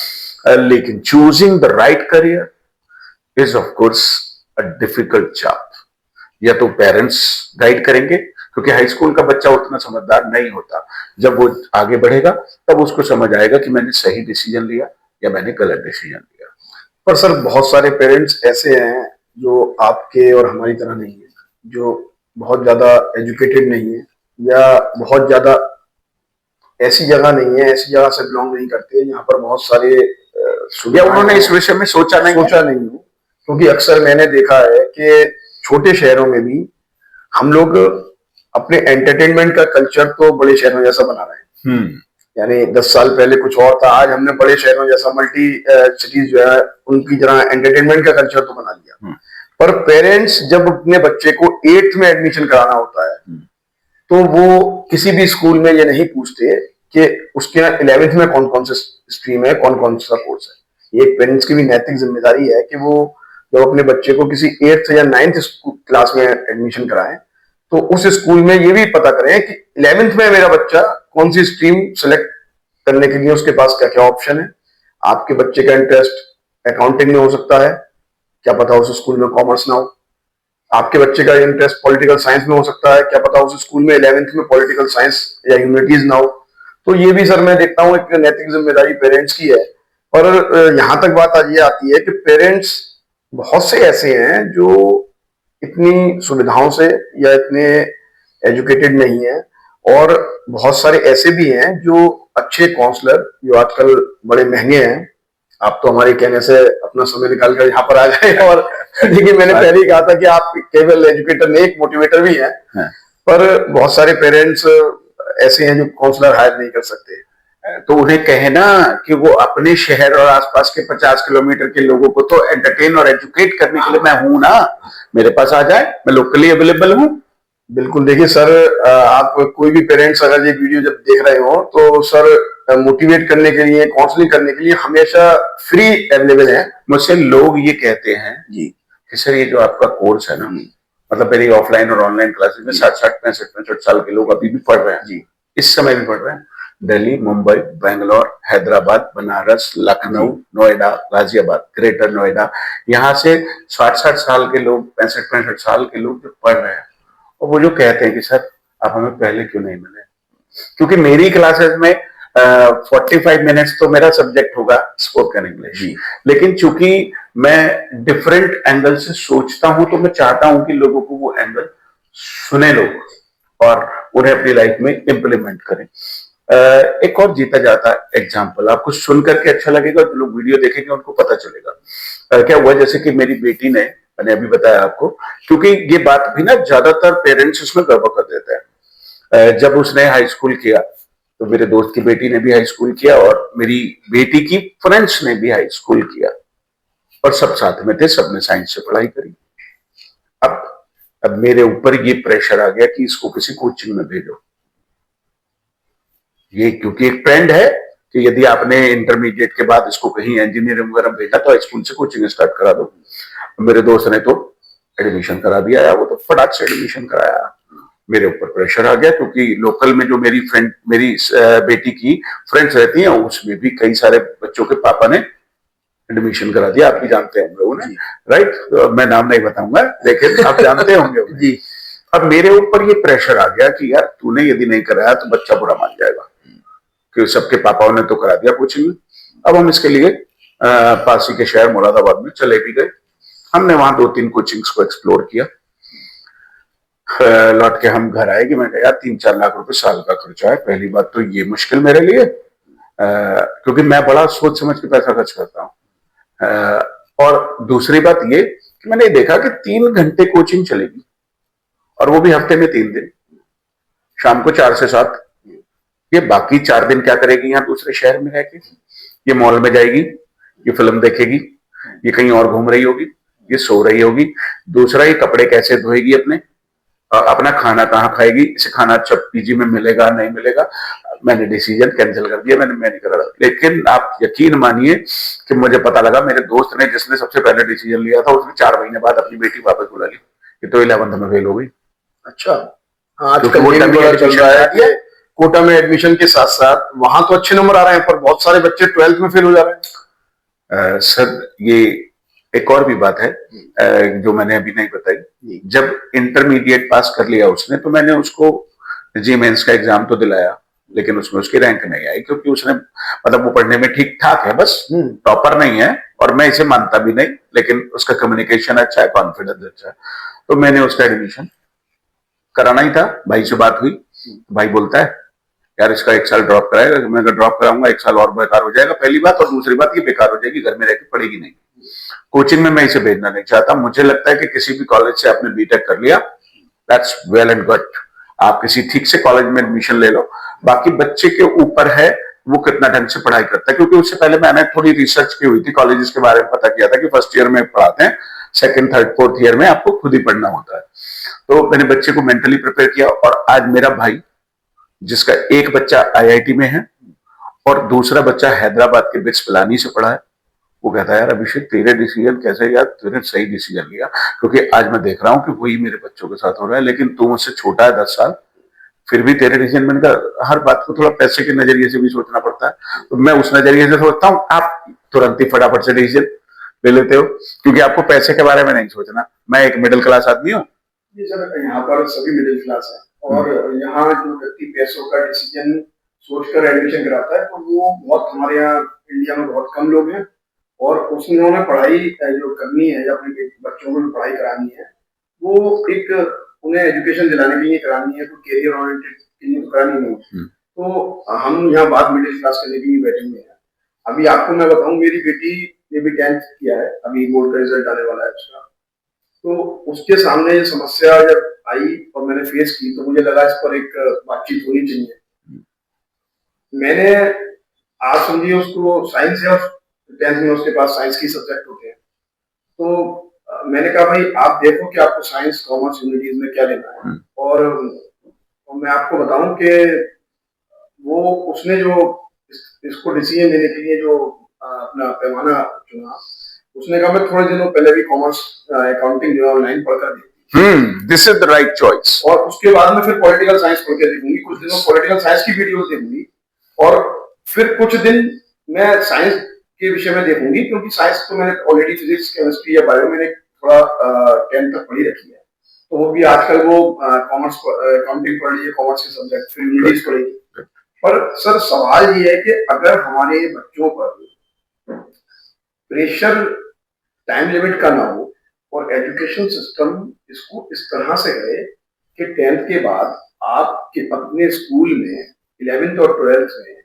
लेकिन choosing the right career is of course a difficult job. या तो पेरेंट्स गाइड करेंगे क्योंकि हाई स्कूल का बच्चा उतना समझदार नहीं होता। जब वो आगे बढ़ेगा तब उसको समझ आएगा कि मैंने सही डिसीजन लिया या मैंने गलत डिसीजन लिया। पर सर बहुत सारे पेरेंट्स ऐसे हैं जो आपके और हमारी तरह नहीं है, जो बहुत ज्यादा एजुकेटेड नहीं है या बहुत ज्यादा ऐसी जगह नहीं है, ऐसी जगह से बिलोंग नहीं करते यहाँ पर बहुत सारे या उन्होंने इस विषय में सोचा नहीं हो। क्योंकि अक्सर मैंने देखा है कि छोटे शहरों में भी हम लोग अपने एंटरटेनमेंट का कल्चर तो बड़े शहरों जैसा बना रहे हैं। यानी 10 साल पहले कुछ और था, आज हमने बड़े शहरों जैसा मल्टी सिटीज जो है उनकी तरह एंटरटेनमेंट का कल्चर तो बना लिया। पर पेरेंट्स जब अपने बच्चे को 8th में एडमिशन कराना होता है तो वो किसी भी स्कूल में ये नहीं पूछते कि उसके 11th में कौन कौन सा स्ट्रीम है, कौन कौन सा कोर्स है। ये एक पेरेंट्स की भी नैतिक जिम्मेदारी है कि वो जब अपने बच्चे को किसी 8th या 9th क्लास में एडमिशन कराएं तो उस स्कूल में ये भी पता करें कि 11th में मेरा बच्चा कौन सी स्ट्रीम सेलेक्ट करने के लिए उसके पास क्या क्या ऑप्शन है। आपके बच्चे का इंटरेस्ट अकाउंटिंग में हो सकता है, क्या पता उस स्कूल में कॉमर्स ना हो। आपके बच्चे का इंटरेस्ट पॉलिटिकल साइंस में हो सकता है, क्या पता उस स्कूल में 11th में पॉलिटिकल साइंस या ह्यूमैनिटीज ना हो। तो ये भी सर मैं देखता हूँ एक नैतिक जिम्मेदारी पेरेंट्स की है। और यहाँ तक बात आज ये आती है कि पेरेंट्स बहुत से ऐसे हैं जो इतनी सुविधाओं से या इतने एजुकेटेड नहीं है, और बहुत सारे ऐसे भी हैं जो अच्छे काउंसलर जो आजकल बड़े महंगे हैं। आप तो हमारे कहने से अपना समय निकाल कर यहाँ पर आ गए, और देखिए मैंने पहले ही कहा था कि आप केवल एजुकेटर नहीं एक मोटिवेटर भी हैं। पर बहुत सारे पेरेंट्स ऐसे हैं जो काउंसलर हायर नहीं कर सकते। तो उन्हें कहे ना कि वो अपने शहर और आसपास के 50 किलोमीटर के लोगों को तो एंटरटेन और एजुकेट करने के लिए मैं हूं ना, मेरे पास आ जाए, मैं लोकली अवेलेबल हूं। बिल्कुल। देखिए सर, आप कोई भी पेरेंट्स अगर ये वीडियो जब देख रहे हो तो सर मोटिवेट करने के लिए, काउंसलिंग करने के लिए हमेशा फ्री अवेलेबल है। मुझसे लोग ये कहते हैं जी कि सर ये जो आपका कोर्स है ना, मतलब मेरी ऑफलाइन और ऑनलाइन क्लासेस में 60 65 साल के लोग अभी भी पढ़ रहे हैं जी, इस समय भी पढ़ रहे हैं। दिल्ली, मुंबई, बेंगलोर, हैदराबाद, बनारस, लखनऊ, नोएडा, गाजियाबाद, ग्रेटर नोएडा, यहाँ से 60 साल के लोग, 65 साल के लोग जो पढ़ रहे हैं, और वो जो कहते हैं कि सर आप हमें पहले क्यों नहीं मिले। क्योंकि मेरी क्लासेस में 45 मिनट्स तो मेरा सब्जेक्ट होगा स्पोकन इंग्लिश, लेकिन चूंकि मैं डिफरेंट एंगल से सोचता हूं तो मैं चाहता हूं कि लोगों को वो एंगल सुने लोग और उन्हें अपनी लाइफ में इंप्लीमेंट करें। एक और जीता जाता एग्जाम्पल आपको सुन करके अच्छा लगेगा, जो लोग वीडियो देखेंगे उनको पता चलेगा। क्या हुआ, जैसे कि मेरी बेटी ने, मैंने अभी बताया आपको, क्योंकि ये बात भी ना ज्यादातर पेरेंट्स उसमें गड़बड़ कर देते हैं। जब उसने हाई स्कूल किया तो मेरे दोस्त की बेटी ने भी हाई स्कूल किया और मेरी बेटी की फ्रेंड्स ने भी हाई स्कूल किया, और सब साथ में थे, सबने साइंस से पढ़ाई करी। अब मेरे ऊपर ये प्रेशर आ गया कि इसको किसी कोचिंग में भेजो। ये क्योंकि एक ट्रेंड है कि यदि आपने इंटरमीडिएट के बाद इसको कहीं इंजीनियरिंग वगैरह भेजा तो स्कूल से कोचिंग स्टार्ट करा दो। मेरे दोस्त ने तो एडमिशन करा दिया, वो तो फटाक से एडमिशन कराया। मेरे ऊपर प्रेशर आ गया क्योंकि लोकल में जो मेरी बेटी की फ्रेंड्स रहती हैं उसमें भी कई सारे बच्चों के पापा ने एडमिशन करा दिया। आप भी जानते होंगे उन्हें, राइट? तो मैं नाम नहीं बताऊंगा लेकिन आप जानते होंगे जी। अब मेरे ऊपर ये प्रेशर आ गया कि यार तूने यदि नहीं कराया तो बच्चा बुरा मान जाएगा कि सबके पापाओं ने तो करा दिया कोचिंग में। अब हम इसके लिए पास ही के शहर मुरादाबाद में चले भी गए। हमने वहां 2-3 कोचिंग्स को एक्सप्लोर किया। लौट के हम घर आए कि मैं यार 3-4 लाख रुपए साल का खर्चा है। पहली बात तो ये मुश्किल मेरे लिए, क्योंकि मैं बड़ा सोच समझ के पैसा खर्च करता हूँ। और दूसरी बात ये कि मैंने देखा कि 3 घंटे कोचिंग चलेगी और वो भी हफ्ते में 3 दिन, शाम को 4 से 7। ये बाकी 4 दिन क्या करेगी यहाँ दूसरे शहर में रह के? ये मॉल में जाएगी, ये फिल्म देखेगी, ये कहीं और घूम रही होगी, ये सो रही होगी। दूसरा, ये कपड़े कैसे धोएगी अपना खाना कहाँ खाएगी, इसे खाना अच्छा पीजी में मिलेगा नहीं मिलेगा। मैंने डिसीजन कैंसिल कर दिया, मैं नहीं कर रहा। लेकिन आप यकीन मानिए कि मुझे पता लगा मेरे दोस्त ने, जिसने सबसे पहले डिसीजन लिया था, उसने 4 महीने बाद अपनी बेटी वापस बुला ली। ये तो 11th में फेल हो गई। अच्छा, आजकल वो चल रहा है कि कोटा में एडमिशन के साथ साथ वहां तो अच्छे नंबर आ रहे हैं पर बहुत सारे बच्चे 12th में फेल हो जा रहे हैं। सर ये एक और भी बात है जो मैंने अभी नहीं बताई। जब इंटरमीडिएट पास कर लिया उसने, तो मैंने उसको जी मेंस का एग्जाम तो दिलाया, लेकिन उसमें उसकी रैंक नहीं आई, क्योंकि उसने मतलब वो पढ़ने में ठीक ठाक है, बस टॉपर नहीं है, और मैं इसे मानता भी नहीं, लेकिन उसका कम्युनिकेशन अच्छा है, कॉन्फिडेंस अच्छा है। तो मैंने उसका एडमिशन कराना ही था। भाई से बात हुई, भाई बोलता है यार इसका 1 साल ड्रॉप कराएगा। मैं ड्रॉप कराऊंगा 1 साल और बेकार हो जाएगा, पहली बात, और दूसरी बात ये बेकार हो जाएगी, घर में रहकर पढ़ेगी नहीं। कोचिंग में मैं इसे भेजना नहीं चाहता। मुझे लगता है कि किसी भी कॉलेज से आपने बीटेक कर लिया, दैट्स वेल एंड गुड, आप किसी ठीक से कॉलेज में एडमिशन ले लो। बाकी बच्चे के ऊपर है वो कितना ढंग से पढ़ाई करता है, क्योंकि उससे पहले मैंने थोड़ी रिसर्च की हुई थी, कॉलेजेस के बारे में पता किया था कि फर्स्ट ईयर में पढ़ाते हैं, सेकंड थर्ड फोर्थ ईयर में आपको खुद ही पढ़ना होता है। तो मैंने बच्चे को मेंटली प्रिपेयर किया, और आज मेरा भाई, जिसका एक बच्चा आईआईटी में है और दूसरा बच्चा हैदराबाद के बिट्स पिलानी से पढ़ा है, वो कहता है यार अभिषेक तेरे डिसीजन कैसे, यार तूने सही डिसीजन लिया, क्योंकि आज मैं देख रहा हूं कि वही मेरे बच्चों के साथ हो रहा है, लेकिन तू मुझसे छोटा है 10 साल, फिर भी तेरे डिसीजन। मैंने कहा हर बात को थोड़ा पैसे के नजरिए से भी सोचना पड़ता है, तो मैं उस नजरिए से सोचता हूँ, आप तुरंत ही फटाफट से डिसीजन ले लेते हो, क्योंकि आपको पैसे के बारे में नहीं सोचना। मैं एक मिडिल क्लास आदमी हूँ। जी सर, यहाँ पर सभी मिडिल क्लास है, और यहाँ जो व्यक्ति पैसों का डिसीजन सोचकर एडमिशन कराता है, तो वो बहुत, हमारे यहाँ इंडिया में बहुत कम लोग हैं, और उसमें पढ़ाई जो करनी है या अपने बच्चों को जो पढ़ाई करानी है, वो एक उन्हें एजुकेशन दिलाने के लिए करानी है, तो कैरियर ओरिएंटेड के लिए तो करानी नहीं। तो हम यहाँ बात मिडिल क्लास करने के लिए बैठे हुए हैं। अभी आपको मैं बताऊं, मेरी बेटी ने भी 10th किया है, अभी बोर्ड का रिजल्ट आने वाला है उसका। तो उसके सामने ये समस्या जब आई और मैंने फेस की, तो मुझे लगा इस पर एक बातचीत होनी चाहिए। मैंने, आप समझिए उसको साइंस है, और 10th में उसके पास साइंस की सब्जेक्ट होते हैं, तो मैंने कहा भाई आप देखो कि आपको साइंस कॉमर्स ह्यूमैनिटीज में क्या लेना है, और मैं आपको बताऊं कि वो उसने जो इसको डिसीजन लेने के लिए जो अपना पैमाना चुना, उसने कहा मैं थोड़े दिनों पहले भी कॉमर्स अकाउंटिंग जो ऑनलाइन पढ़कर देखी, this is the right choice, और उसके बाद में फिर पॉलिटिकल साइंस पढ़ के देखूंगी, कुछ दिनों पॉलिटिकल साइंस की वीडियोस देखूंगी, और फिर कुछ दिन मैं साइंस के विषय में देखूंगी, क्योंकि साइंस तो मैंने ऑलरेडी फिजिक्स केमिस्ट्री या बायो मैंने थोड़ा 10th तक पढ़ी रखी है, तो वो भी आजकल वो कॉमर्स अकाउंटिंग पढ़ ली है, कॉमर्स के सब्जेक्ट फिर इंग्लिश पढ़ेगी। पर सर सवाल ये है कि अगर हमारे बच्चों पर प्रेशर टाइम लिमिट का ना हो, और एजुकेशन सिस्टम इसको इस तरह से है कि 10th के बाद आप अपने स्कूल में 11th और 12th में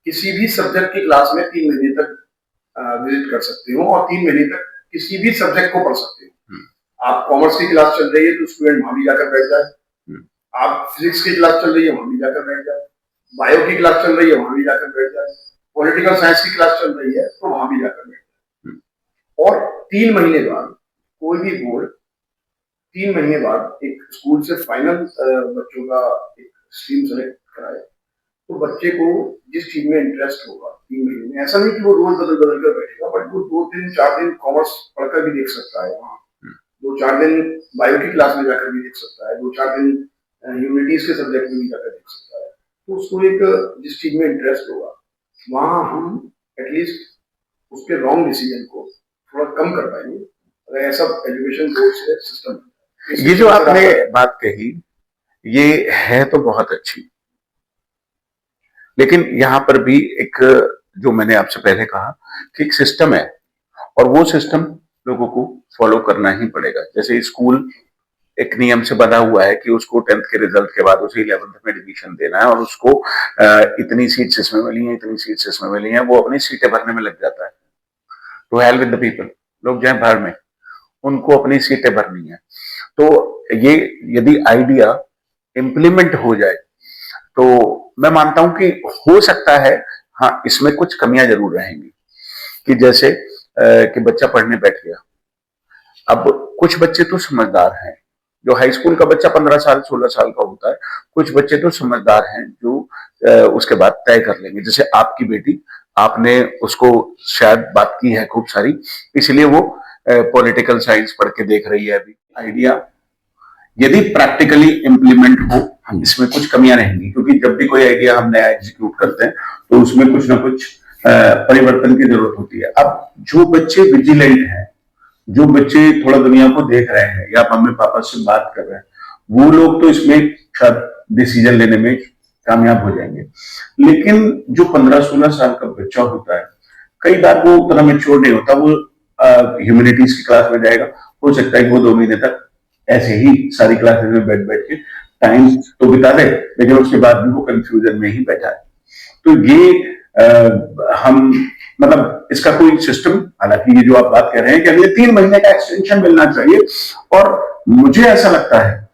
किसी भी सब्जेक्ट की क्लास में 3 महीने तक विजिट कर सकते हो, और 3 महीने तक किसी भी सब्जेक्ट को पढ़ सकते हो। आप कॉमर्स की क्लास चल रही है तो स्टूडेंट वहां भी जाकर बैठ जाए, आप फिजिक्स की क्लास चल रही है वहां भी जाकर बैठ जाए, बायो की क्लास चल रही है वहां भी जाकर बैठ जाए, पॉलिटिकल साइंस की क्लास चल रही है तो वहां भी जाकर बैठ जाए। और 3 महीने बाद कोई भी बोर्ड 3 महीने बाद एक स्कूल से फाइनल बच्चों का एक स्ट्रीम सेलेक्ट कराए, तो बच्चे को जिस चीज में इंटरेस्ट होगा 3 महीने में, ऐसा नहीं कि वो रोज बदल बदल कर बैठेगा, बट वो 2-3-4 दिन कॉमर्स पढ़कर भी देख सकता है, वहाँ 2-4 दिन बायो की क्लास में जाकर भी देख सकता है, 2-4 दिन ह्यूमैनिटीज के सब्जेक्ट में भी जाकर देख सकता है। तो उसको एक जिस चीज में इंटरेस्ट होगा वहां हम एटलीस्ट उसके रॉन्ग डिसीजन को थोड़ा कम कर पाएंगे, अगर ऐसा एजुकेशन बोर्ड से सिस्टम। ये जो आपने बात कही ये है तो बहुत अच्छी, लेकिन यहां पर भी एक, जो मैंने आपसे पहले कहा कि एक सिस्टम है, और वो सिस्टम लोगों को फॉलो करना ही पड़ेगा। जैसे स्कूल एक नियम से बंधा हुआ है कि उसको 10th के रिजल्ट के बाद उसे 11th में एडमिशन देना है, और उसको इतनी सीट्स इसमें मिली हैं, इतनी सीट्स इसमें मिली हैं, वो अपनी सीटें भरने में लग जाता है। To hell with the people, लोग जाए भर में, उनको अपनी सीटें भरनी है। तो ये यदि आइडिया इम्प्लीमेंट हो जाए तो मैं मानता हूं कि हो सकता है। हाँ, इसमें कुछ कमियां जरूर रहेंगी, कि जैसे कि बच्चा पढ़ने बैठ गया, अब कुछ बच्चे तो समझदार हैं, जो हाई स्कूल का बच्चा 15 साल 16 साल का होता है, कुछ बच्चे तो समझदार हैं जो उसके बाद तय कर लेंगे। जैसे आपकी बेटी, आपने उसको शायद बात की है खूब सारी, इसलिए वो पॉलिटिकल साइंस पढ़ के देख रही है। अभी आइडिया यदि प्रैक्टिकली इंप्लीमेंट हो, इसमें कुछ कमियां रहेंगी, क्योंकि जब भी कोई आइडिया हम नया एग्जीक्यूट करते हैं तो उसमें कुछ ना कुछ परिवर्तन की जरूरत होती है। अब जो बच्चे विजिलेंट हैं, जो बच्चे थोड़ा दुनिया को देख रहे हैं या मम्मी पापा से बात कर रहे हैं, वो लोग तो इसमें शायद डिसीजन लेने में कामयाब हो जाएंगे। लेकिन जो 15-16 साल का बच्चा होता है, कई बार वो उतना मेच्योर नहीं होता, वो ह्यूमैनिटीज की क्लास में जाएगा, हो सकता है कि वो 2 महीने तक ऐसे ही सारी क्लासेस में बैठ बैठ के टाइम तो बिता दे, लेकिन उसके बाद भी वो कंफ्यूजन में ही बैठा है। तो ये हम मतलब इसका कोई सिस्टम, हालांकि ये जो आप बात कर रहे हैं कि अगले 3 महीने का एक्सटेंशन मिलना चाहिए, और मुझे ऐसा लगता है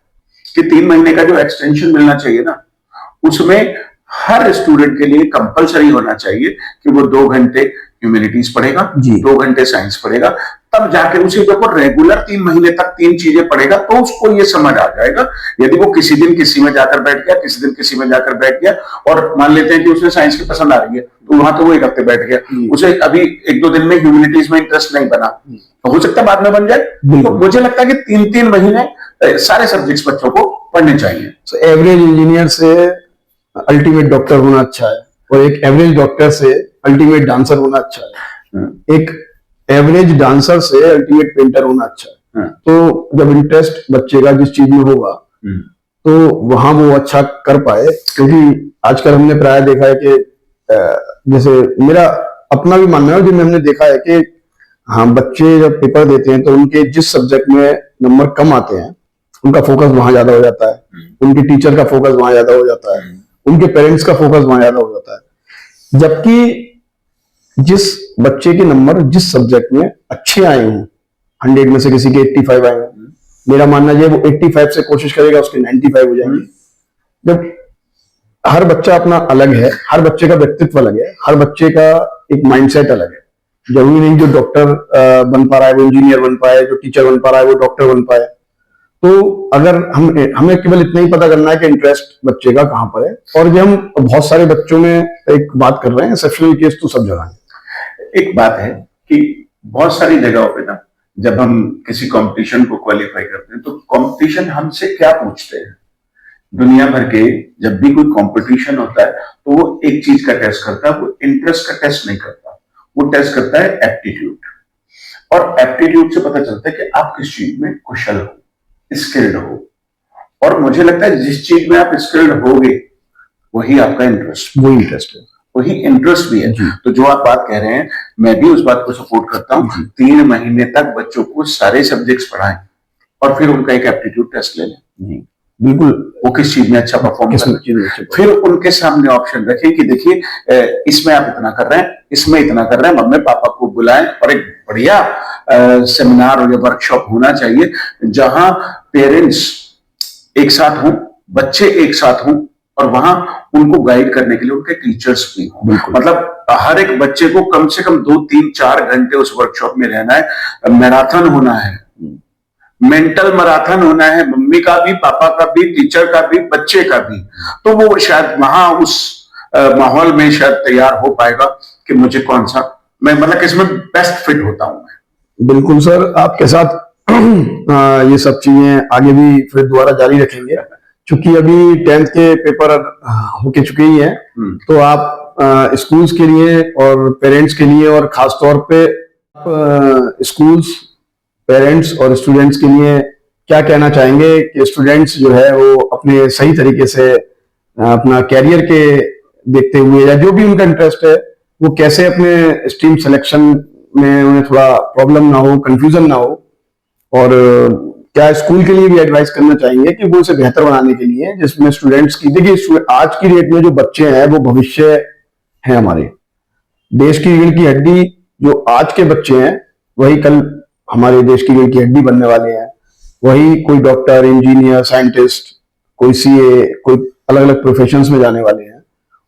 कि 3 महीने का जो एक्सटेंशन मिलना चाहिए ना, उसमें हर स्टूडेंट के लिए कंपलसरी होना चाहिए कि वो 2 घंटे ह्यूमैनिटीज पढ़ेगा, 2 घंटे साइंस पढ़ेगा, तब जाके उसे जब वो रेगुलर 3 महीने तक 3 चीजें पढ़ेगा तो उसको ये समझ आ जाएगा। यदि वो किसी दिन किसी में जाकर बैठ गया, किसी दिन किसी में जाकर बैठ गया, और मान लेते हैं कि उसे साइंस की पसंद आ रही है, तो वहां तो वो 1 हफ्ते बैठ गया, उसे अभी 1-2 दिन में ह्यूमैनिटीज में इंटरेस्ट नहीं बना, तो हो सकता है बाद में बन जाए। तो मुझे लगता है कि 3-3 महीने सारे सब्जेक्ट्स बच्चों को पढ़ने चाहिए। तो एवरेज इंजीनियर से अल्टीमेट डॉक्टर होना अच्छा है, और एक एवरेज डॉक्टर से अल्टीमेट डांसर होना अच्छा है, एक एवरेज डांसर से अल्टीमेट पेंटर होना अच्छा है। तो जब इंटरेस्ट बच्चे का जिस चीज में होगा तो वहां वो अच्छा कर पाए। क्योंकि आजकल हमने प्राय देखा है कि जैसे मेरा अपना भी मानना है, जिनमें हमने देखा है कि हाँ, बच्चे जब पेपर देते हैं तो उनके जिस सब्जेक्ट में नंबर कम आते हैं उनका फोकस वहां ज्यादा हो जाता है, उनके टीचर का फोकस वहां ज्यादा हो जाता है, उनके पेरेंट्स का फोकस वहां ज्यादा हो जाता है। जबकि जिस बच्चे के नंबर जिस सब्जेक्ट में अच्छे आए हों, 100 में से किसी के 85 आए हों, मेरा मानना है वो 85 से कोशिश करेगा उसके 95 हो जाएंगे। जब हर बच्चा अपना अलग है, हर बच्चे का व्यक्तित्व अलग है, हर बच्चे का एक माइंडसेट अलग है। जरूरी नहीं जो डॉक्टर बन पा रहा है वो इंजीनियर बन पाए, जो टीचर बन पा रहा है वो डॉक्टर बन पाए। तो अगर हमें केवल इतना ही पता करना है कि इंटरेस्ट बच्चे का कहां पर है, और जब हम बहुत सारे बच्चों में एक बात कर रहे हैं, एक्सेप्शनल केस तो सब जगह है। एक बात है कि बहुत सारी जगहों पे ना, जब हम किसी कंपटीशन को क्वालिफाई करते हैं तो कंपटीशन हमसे क्या पूछते हैं। दुनिया भर के जब भी कोई कंपटीशन होता है तो वो एक चीज का टेस्ट करता है, वो इंटरेस्ट का टेस्ट नहीं करता, वो टेस्ट करता है एप्टीट्यूड। और एप्टीट्यूड से पता चलता है कि आप किस चीज में कुशल हो, स्किल्ड हो। और मुझे लगता है जिस चीज में आप स्किल्ड होगे वही आपका इंटरेस्ट, वही इंटरेस्ट भी है। तो जो आप बात कह रहे हैं, मैं भी उस बात को सपोर्ट करता हूँ। 3 महीने तक बच्चों को सारे सब्जेक्ट्स पढ़ाएं और फिर उनका एक एप्टीट्यूड टेस्ट ले लें, बिल्कुल वो किस चीज में अच्छा परफॉर्म कर रहे हैं। फिर उनके सामने ऑप्शन रखें कि देखिए इसमें आप इतना कर रहे हैं, इसमें इतना कर रहे हैं, मम्मी पापा को बुलाएं और एक बढ़िया सेमिनार या वर्कशॉप होना चाहिए जहां पेरेंट्स एक साथ हों, बच्चे एक साथ हों, और वहां उनको गाइड करने के लिए उनके टीचर्स भी हों। मतलब हर एक बच्चे को कम से कम 2-3-4 घंटे उस वर्कशॉप में रहना है। मैराथन होना है, मेंटल मैराथन होना है, मम्मी का भी, पापा का भी, टीचर का भी, बच्चे का भी। तो वो शायद वहां उस माहौल में शायद तैयार हो पाएगा कि मुझे कौन सा, मैं मतलब किसमें बेस्ट फिट होता हूं मैं। बिल्कुल सर, आपके साथ ये सब चीजें आगे भी फिर दोबारा जारी रखेंगे, क्योंकि अभी 10th के पेपर होके चुके ही हैं। तो आप स्कूल्स के लिए और पेरेंट्स के लिए, और खास तौर पे स्कूल्स, पेरेंट्स और स्टूडेंट्स के लिए क्या कहना चाहेंगे कि स्टूडेंट्स जो है वो अपने सही तरीके से अपना कैरियर के देखते हुए, या जो भी उनका इंटरेस्ट है, वो कैसे अपने स्ट्रीम सिलेक्शन में उन्हें थोड़ा प्रॉब्लम ना हो, कंफ्यूजन ना हो, और क्या स्कूल के लिए भी एडवाइस करना चाहेंगे कि वो उसे बेहतर बनाने के लिए, जिसमें स्टूडेंट्स की, देखिए आज की डेट में जो बच्चे हैं वो भविष्य है हमारे देश की रीढ़ की हड्डी। जो आज के बच्चे हैं वही कल हमारे देश की रीढ़ की हड्डी बनने वाले हैं। वही कोई डॉक्टर, इंजीनियर, साइंटिस्ट, कोई सीए, कोई अलग अलग प्रोफेशंस में जाने वाले हैं,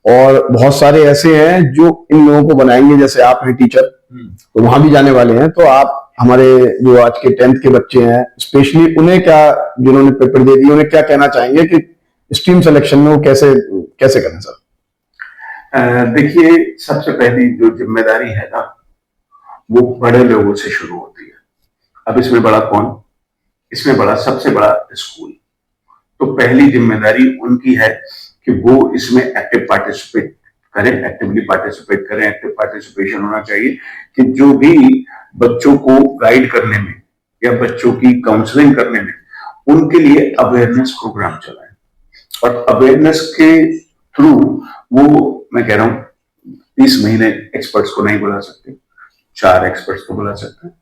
और बहुत सारे ऐसे हैं जो इन लोगों को बनाएंगे। जैसे आप हैं टीचर, तो वहां भी जाने वाले हैं। तो आप हमारे जो आज के 10th के बच्चे हैं, स्पेशली उन्हें क्या, जिन्होंने पेपर दे दिए, उन्हें क्या कहना चाहेंगे कि स्ट्रीम सिलेक्शन में वो कैसे करें सर? देखिए, सबसे पहली जो जिम्मेदारी है ना, वो बड़े लोगों से शुरू होती है। अब इसमें बड़ा कौन? इसमें बड़ा, सबसे बड़ा स्कूल। तो पहली जिम्मेदारी उनकी है कि वो इसमें एक्टिव पार्टिसिपेट करें, एक्टिवली पार्टिसिपेट करें। एक्टिव पार्टिसिपेशन होना चाहिए कि जो भी बच्चों को गाइड करने में या बच्चों की काउंसलिंग करने में उनके लिए अवेयरनेस प्रोग्राम चलाएं। और अवेयरनेस के थ्रू वो, मैं कह रहा हूं 30 महीने एक्सपर्ट्स को नहीं बुला सकते, 4 एक्सपर्ट्स को बुला सकते हैं।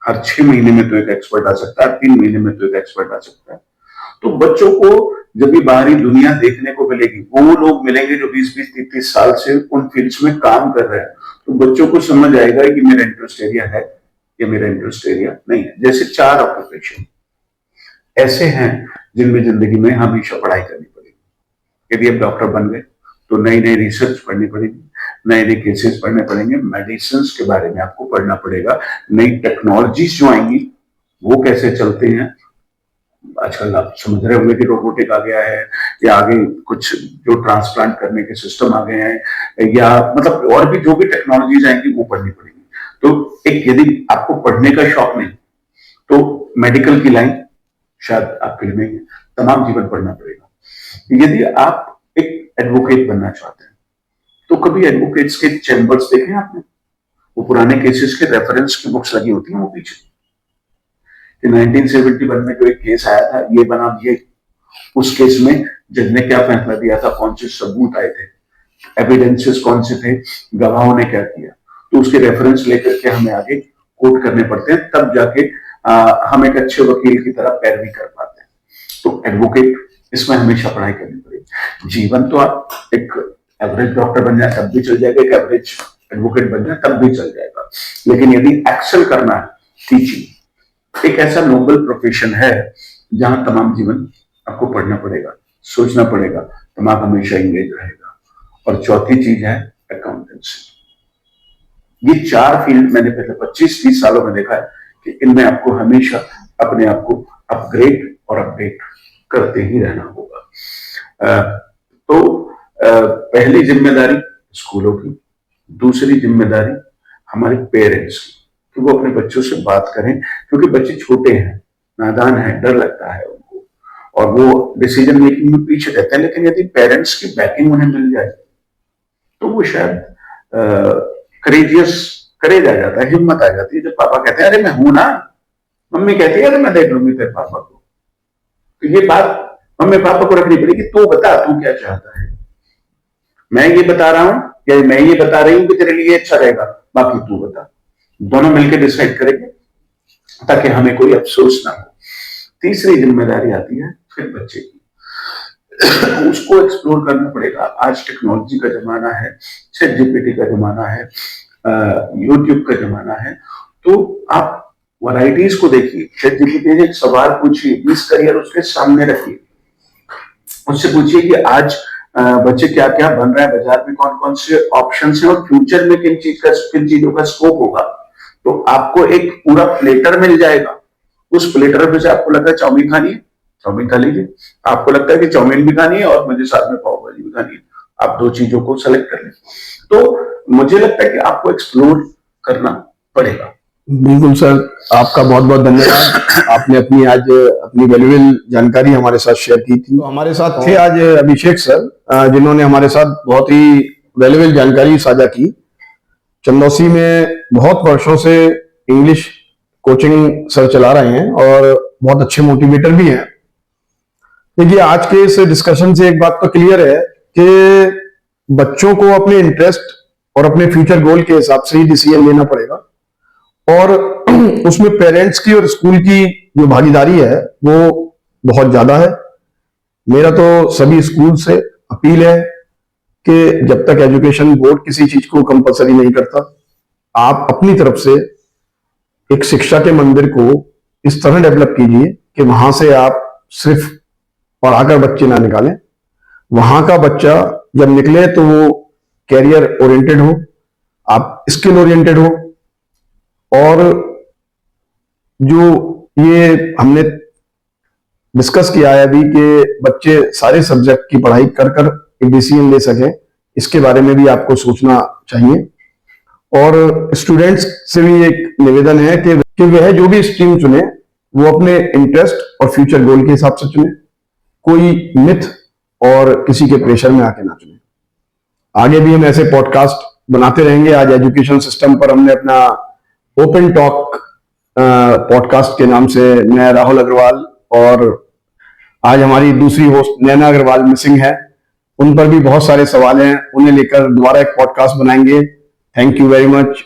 हर 6 महीने में तो एक एक्सपर्ट आ सकता है, 3 महीने में तो एक एक्सपर्ट आ सकता है। तो बच्चों को जब भी बाहरी दुनिया देखने को मिलेगी, वो लोग मिलेंगे जो 20-20, 30-30 साल से उन फील्ड्स में काम कर रहे हैं, तो बच्चों को समझ आएगा कि मेरा इंटरेस्ट एरिया है या मेरा इंटरेस्ट एरिया नहीं है। जैसे 4 ऑक्यूपेशन ऐसे हैं जिनमें जिंदगी में हमेशा पढ़ाई करनी पड़ेगी। यदि आप डॉक्टर बन गए तो नई नई रिसर्च पढ़नी पड़ेगी, नए नए केसेस पढ़ने पड़ेंगे, मेडिसिन के बारे में आपको पढ़ना पड़ेगा, नई टेक्नोलॉजीज जो आएंगी वो कैसे चलते हैं। आजकल आप समझ रहे होंगे कि रोबोटिक आ गया है, या आगे कुछ जो ट्रांसप्लांट करने के सिस्टम आ गए हैं, या मतलब और भी जो भी टेक्नोलॉजीज आएंगी वो पढ़नी पड़ेगी। तो एक, यदि आपको पढ़ने का शौक नहीं तो मेडिकल की लाइन शायद आपके लिए नहीं है, तमाम जीवन पढ़ना पड़ेगा। यदि आप एक एडवोकेट बनना चाहते हैं तो कभी एडवोकेट्स के चैम्बर्स देखे आपने? वो पुराने केसेस के रेफरेंस की बुक्स लगी होती हैं वो पीछे, कि 1971 में जो एक केस आया था, ये बना ये, उस केस में जज ने क्या फैसला दिया था, कौन से सबूत आए थे, एविडेंसेस कौन से थे, गवाहों ने क्या किया, तो उसके रेफरेंस लेकर के हमें आगे कोट करने पड़ते हैं, तब जाके हम एक अच्छे वकील की तरह पैरवी कर पाते हैं। तो एडवोकेट, इसमें हमेशा पढ़ाई करनी पड़ेगी। जीवन तो आप एक एवरेज डॉक्टर बन जाए तब भी चल जाएगा, एक एवरेज एडवोकेट बन जाए तब भी चल जाएगा, लेकिन यदि एक्सेल करना है, टीचिंग एक ऐसा नोबल प्रोफेशन है जहां तमाम जीवन आपको पढ़ना पड़ेगा, सोचना पड़ेगा, दिमाग हमेशा एंगेज रहेगा। और चौथी चीज है अकाउंटेंसी। ये 4 फील्ड मैंने पिछले 25-30 सालों में देखा है कि इनमें आपको हमेशा अपने आप को अपग्रेड और अपडेट करते ही रहना होगा। पहली जिम्मेदारी स्कूलों की, दूसरी जिम्मेदारी हमारे पेरेंट्स की, कि वो अपने बच्चों से बात करें, क्योंकि बच्चे छोटे हैं, नादान हैं, डर लगता है उनको और वो डिसीजन मेकिंग में पीछे रहते हैं। लेकिन यदि पेरेंट्स की बैकिंग उन्हें मिल जाए तो वो शायद करेज आ जाता है, हिम्मत आ जाती है। जब पापा कहते हैं अरे मैं हूं ना, मम्मी कहती है अरे मैं देख लूंगी तेरे पापा को, तो ये बात मम्मी पापा को रखनी पड़ेगी। तू बता, तू क्या चाहता है, मैं ये बता रहा हूं या मैं ये बता रही हूं कि तेरे लिए अच्छा रहेगा, बाकी तू बता। दोनों मिलकर डिसाइड करेंगे ताकि हमें कोई अफसोस ना हो। तीसरी जिम्मेदारी आती है फिर बच्चे की, उसको एक्सप्लोर करना पड़ेगा। आज टेक्नोलॉजी का जमाना है, ChatGPT का जमाना है, यूट्यूब का जमाना है, तो आप वैरायटीज को देखिए। ChatGPT से एक सवाल पूछिए, 20 करियर उसके सामने रखिए, उससे पूछिए कि आज बच्चे क्या क्या बन रहा है, बाजार में कौन कौन से ऑप्शन हैं और फ्यूचर में किन चीजों का स्कोप होगा। तो आपको एक पूरा प्लेटर मिल जाएगा। उस प्लेटर में से आपको लगता है चाउमीन खानी है, चाउमीन खा लीजिए। आपको लगता है कि चाउमीन भी खानी है और मुझे साथ में पाव भाजी भी खानी है, आप 2 चीजों को सेलेक्ट कर लें। तो मुझे लगता है कि आपको एक्सप्लोर करना पड़ेगा। बिल्कुल सर, आपका बहुत बहुत धन्यवाद। आपने अपनी वैल्यूएबल जानकारी हमारे साथ शेयर की थी। तो हमारे साथ थे आज अभिषेक सर, जिन्होंने हमारे साथ बहुत ही वैल्यूएबल जानकारी साझा की। चंदौसी में बहुत वर्षों से इंग्लिश कोचिंग सर चला रहे हैं और बहुत अच्छे मोटिवेटर भी हैं। देखिए, आज के इस डिस्कशन से एक बात तो क्लियर है कि बच्चों को अपने इंटरेस्ट और अपने फ्यूचर गोल के हिसाब से ही डिसीजन लेना पड़ेगा, और उसमें पेरेंट्स की और स्कूल की जो भागीदारी है वो बहुत ज्यादा है। मेरा तो सभी स्कूल से अपील है कि जब तक एजुकेशन बोर्ड किसी चीज को कंपलसरी नहीं करता, आप अपनी तरफ से एक शिक्षा के मंदिर को इस तरह डेवलप कीजिए कि वहां से आप सिर्फ पढ़ाकर बच्चे ना निकालें, वहां का बच्चा जब निकले तो वो कैरियर ओरिएंटेड हो, आप स्किल ओरिएंटेड हो। और जो ये हमने डिस्कस किया है अभी कि बच्चे सारे सब्जेक्ट की पढ़ाई कर कर एक डिसीजन ले सकें, इसके बारे में भी आपको सोचना चाहिए। और स्टूडेंट्स से भी एक निवेदन है कि वह जो भी स्ट्रीम चुने वो अपने इंटरेस्ट और फ्यूचर गोल के हिसाब से चुने, कोई मिथ और किसी के प्रेशर में आके ना चुने। आगे भी हम ऐसे पॉडकास्ट बनाते रहेंगे। आज एजुकेशन सिस्टम पर हमने अपना ओपन टॉक पॉडकास्ट के नाम से मैं राहुल अग्रवाल, और आज हमारी दूसरी होस्ट नैना अग्रवाल मिसिंग है। उन पर भी बहुत सारे सवाल हैं, उन्हें लेकर दोबारा एक पॉडकास्ट बनाएंगे। Thank you very much.